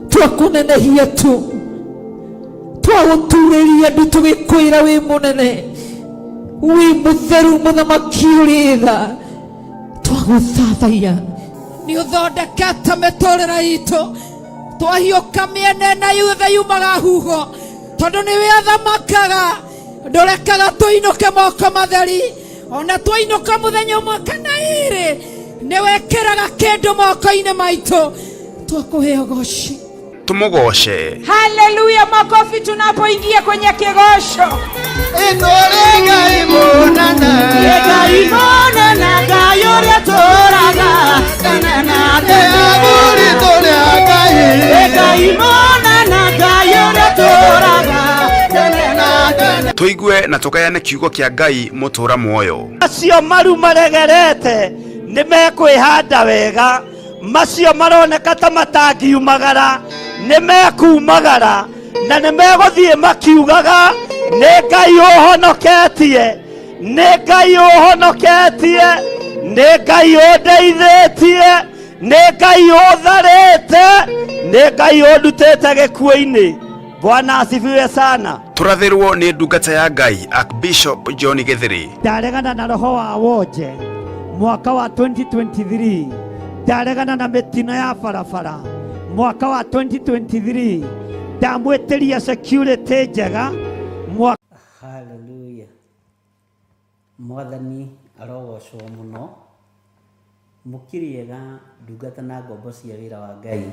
twakũnenehia tu, twagũturĩria ndu tũgĩkwĩra wĩ mũnene, wĩ mũtheru mũthamaki ũrĩ tha, twagũthathaiya. Nĩ ũthondekete mĩtũrĩre itũ, twahiũka mĩena yothe yumaga huho, tondũ nĩwe athamakaga, ndũrekaga tũinũke moko matheri, ona twainũka mũthenya ũmwe kana ĩrĩ, nĩwekĩraga kĩndũ moko-inĩ maitũ, twakũhe ũgoci. Tumũgoce. Haleluya, makofi tunapoingia kwenye kigosho. Ngai monana, Ngai monana, Ngai ũrĩa tũraga, na ndeburi tũrĩa Ngai, Ngai monana, Ngai ũrĩa tũraga, na tuigue na tukayane kiugo kĩa Ngai mũtũra muoyo. Acio maru maregerete nĩ mekwĩhanda wega, macio maroneka ta matangiumagara nĩ mekumagara, na nĩ megũthiĩ makiugaga nĩ Ngai ũhonoketie, nĩ Ngai ũhonoketie, nĩ Ngai ũndeithĩtie, nĩ Ngai ũtharĩte, nĩ Ngai ũndutĩte gĩkuũ-inĩ. Bwana asifiwe sana. Turathirwo nĩ ndungata ya Ngai Archbishop John Githiri. Ndaregana na roho wa wonje mwaka wa 2023, ndaregana na mĩtino ya barabara mwaka wa 2023, ndamwĩtĩria security njega mwaka. Haleluya, Mwathani arogocwo mũno, mũkiriega ndungata na ngombo cia wĩra wa Ngai,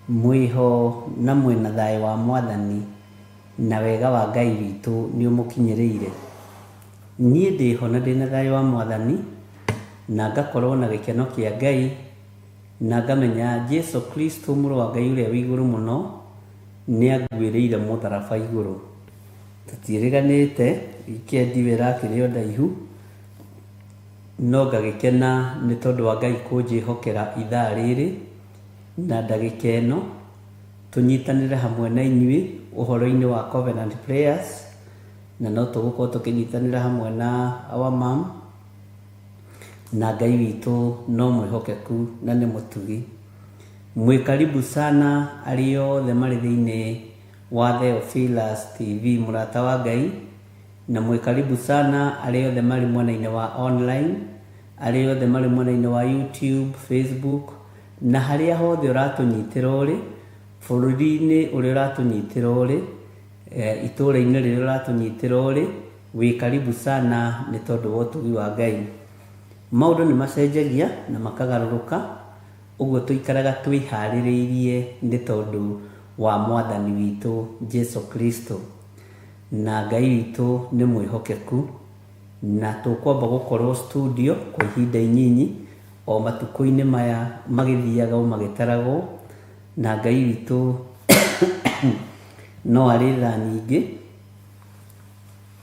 mwĩho na mwĩna thayũ wa Mwathani na wega wa Ngai witũ nĩ ũmũkinyĩrĩire. Niĩ ndĩho na ndĩna thayũ wa Mwathani, na ngakorwo na gĩkeno kĩa Ngai, na ngamenya Jesu Kristo mũrũ wa Ngai ũrĩa wĩ igũrũ mũno nĩ anguĩrĩire mũtharaba igũrũ. Tũtiĩrĩganĩte wikendi wĩrakĩrĩ o ndaihu, no ngagĩkena nĩ tondũ wa Ngai kũnjĩhokera ithaa rĩrĩ na ndagĩka ĩno, tũnyitanĩre hamwe na inyuĩ ũhoro-inĩ wa Covenant Prayers, na no tũgũkorwo tũkĩnyitanĩra hamwe na our mom, na Ngai witũ no mwĩhokeku na nĩ mũtugi. Mwĩ karibu sana arĩ othe marĩ thĩinĩ wa Theophilus TV mũrata wa Ngai, na mwĩ karibu sana arĩ othe marĩ mwena-inĩ wa online, arĩ othe marĩ mwena-inĩ wa YouTube, Facebook, na harĩa hothe ũratũnyitĩra ũrĩ, bũrũri-inĩ ũrĩa ũratũnyitĩra ũrĩ, itũũra-inĩ rĩrĩa ũratũnyitĩra ũrĩ, wĩ karibu sana nĩ tondũ wa ũtugi wa Ngai. Maũndũ nĩ macenjagia na makagarũrũka, ũguo tũikaraga twĩharĩrĩirie nĩ tondũ wa Mwathani witũ Jesu Kristo, na Ngai witũ nĩ mwĩhokeku, na tũkwamba gũkorwo studio kwa ihinda inyinyi o matukũ-inĩ maya magĩthiaga magĩtaragwo, na Ngai witũ no arĩ tha nyingĩ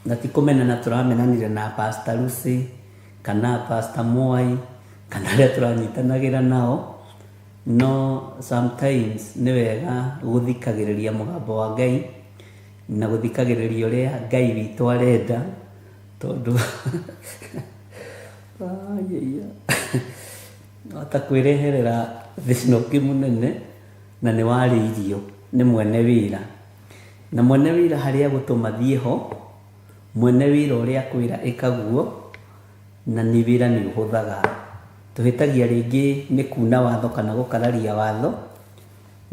na ti kumenana turamenanire na Pastor Lucy kana Pastor Mwai kana aria turanyitanagira nao, no sometimes ni wega guthikagiriria mugambo wa Ngai na guthikagiriria uria Ngai witu arenda, tondu atakwireherera thinoki munene na ni wariirio ni mwene wira, na mwene wira haria gutuma thie ho, mwene wira uria kwira ikaguo, na ni wira ni uhuthaga. Tuhitagia ringi ni kuna watho kana gukararia watho,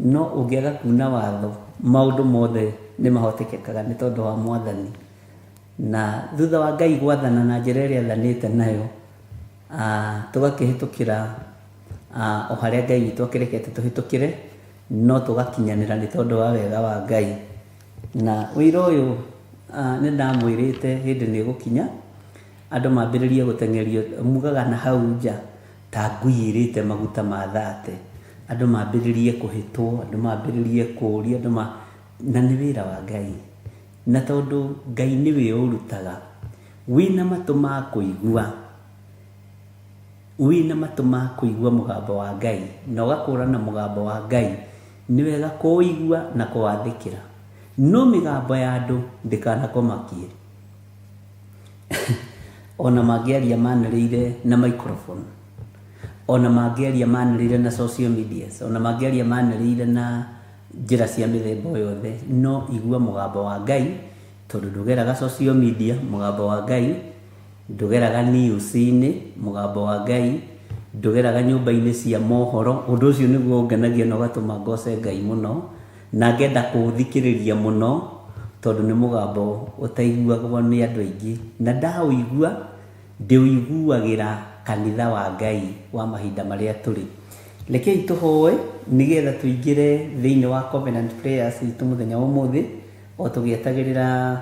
no ungiaga kuna watho maundu mothe ni mahotekekaga ni tondu wa Mwathani. Na thutha wa Ngai gwathana na njira iria athanite nayo, tugakihitukira o haria Ngai witu akirekete tuhitukire, no tugakinyanira ni tondu wa wega wa Ngai. Na wira uyu ni ndamwirite hindi ni gukinya andu mambiririe gutengerio, mugaga na hau nja ta ngui irite maguta ma thate, andu mambiririe kuhitwo, andu mambiririe kuria, na ni wira wa Ngai. Na tondu Ngai niwe urutaga, wina matu ma kuigua, wina matu ma kuigua mugambo wa Ngai na ugakurana mugambo wa Ngai, ni wega kuigua na kuwathikira. No migambo ya andu ndikanakomakie ona mangiaria maniriire na microphone, ona mangiaria maniriire na social media, ona mangiaria maniriire na njira cia mithemba yothe, no igua mugambo wa Ngai, tondu ndugeraga social media mugambo wa Ngai, ndugeraga news-ini mugambo wa Ngai, ndugeraga nyumba-ini cia mohoro. Undu ucio niguo ngenagia na ugatuma ngoce Ngai muno na ngenda kuthikiriria muno, tondu ni mugambo utaiguagwo ni andu aingi, na ndauigua ndiuiguagira kanitha wa Ngai wa mahinda maria turi. Rekei tuhoe nigetha tuingire thiini wa covenant prayers itu muthenya wa umuthi, o tugietagirira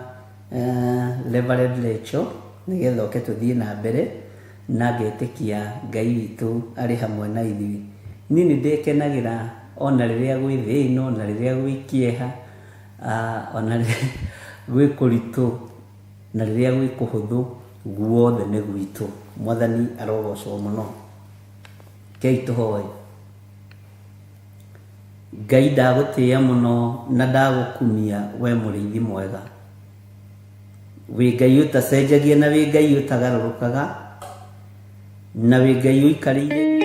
Reverend Rachel nigetha oke tuthie na mbere na ngetikia Ngai witu ari hamwe na ithui. Nini ndekenagira ona riria gwi thino, ona riria gwi kieha, ona gwi kuritu, na riria gwi kuhuthu, guothe ni gwitu. Mwathani arogocwo muno. Kei tuhoe. Ngai ndagutia muno na ndagukumia we muriithi mwega, wi Ngai utacenjagia na wi Ngai utagarurukaga, na wi Ngai uikariire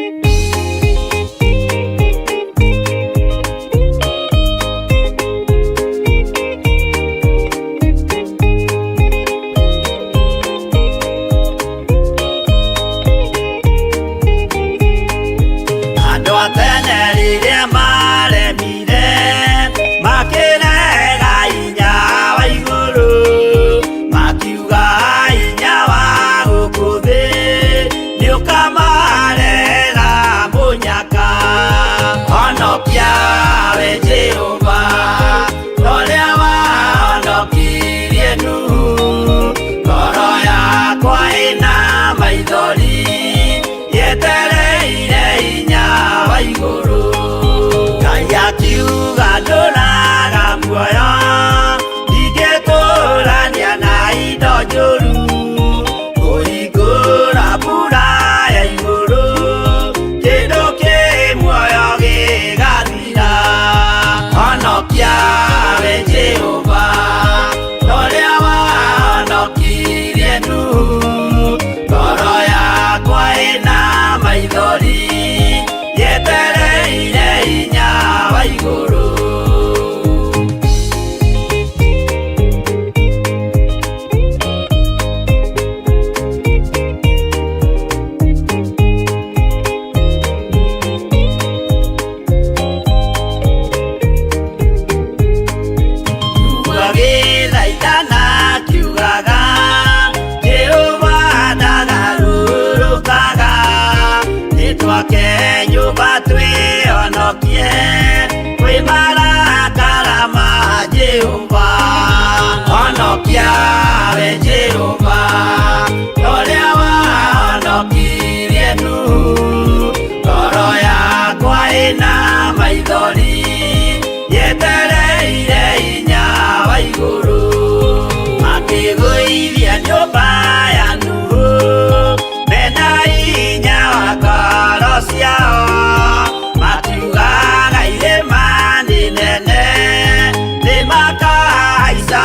yetereire inya wa iguru, akiguia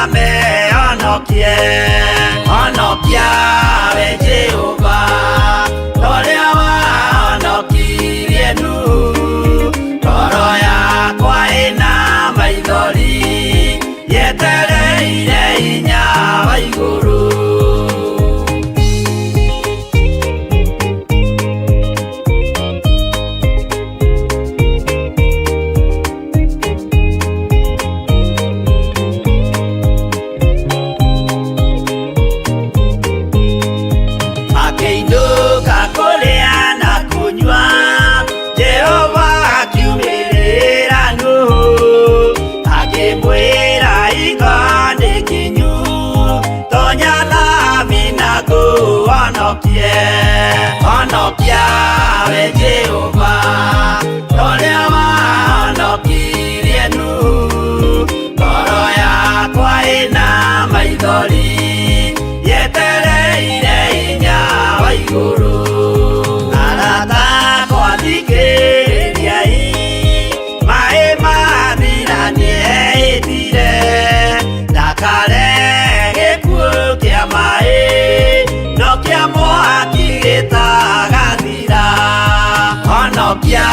mehonokie honokia we Jehova toria wahonokirie Nuhu toro yakwa ina maithori yetereire hinya wa iguru. Honokia we Jehova toria wahonokirie Nuhu toro yakwa ina maithori yetereire hinya wa iguru. Arata kwathikĩrĩriai maĩ mathira nĩehĩtire ndakare gĩkuũ kĩa maĩ no kĩa mwaki gĩtagathira. Honokia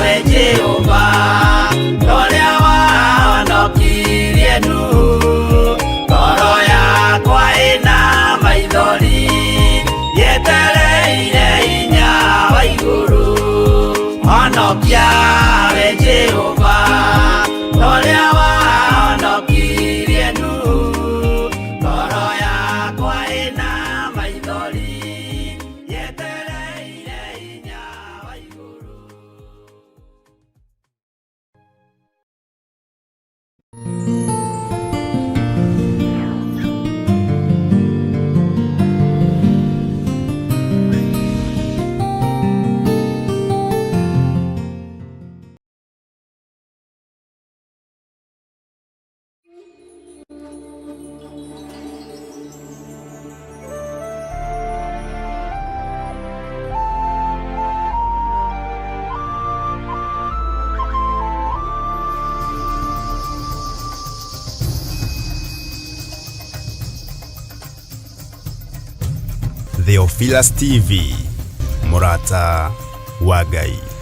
we Jehova toria wahonokirie Nuhu toro yakwa ina maithori yetereire hinya wa iguru. Honokia we Jehova toria wahonokirie Nuhu toro yakwa ina maithori yetereire hinya wa iguru. Theophilus TV, Murata wa Ngai.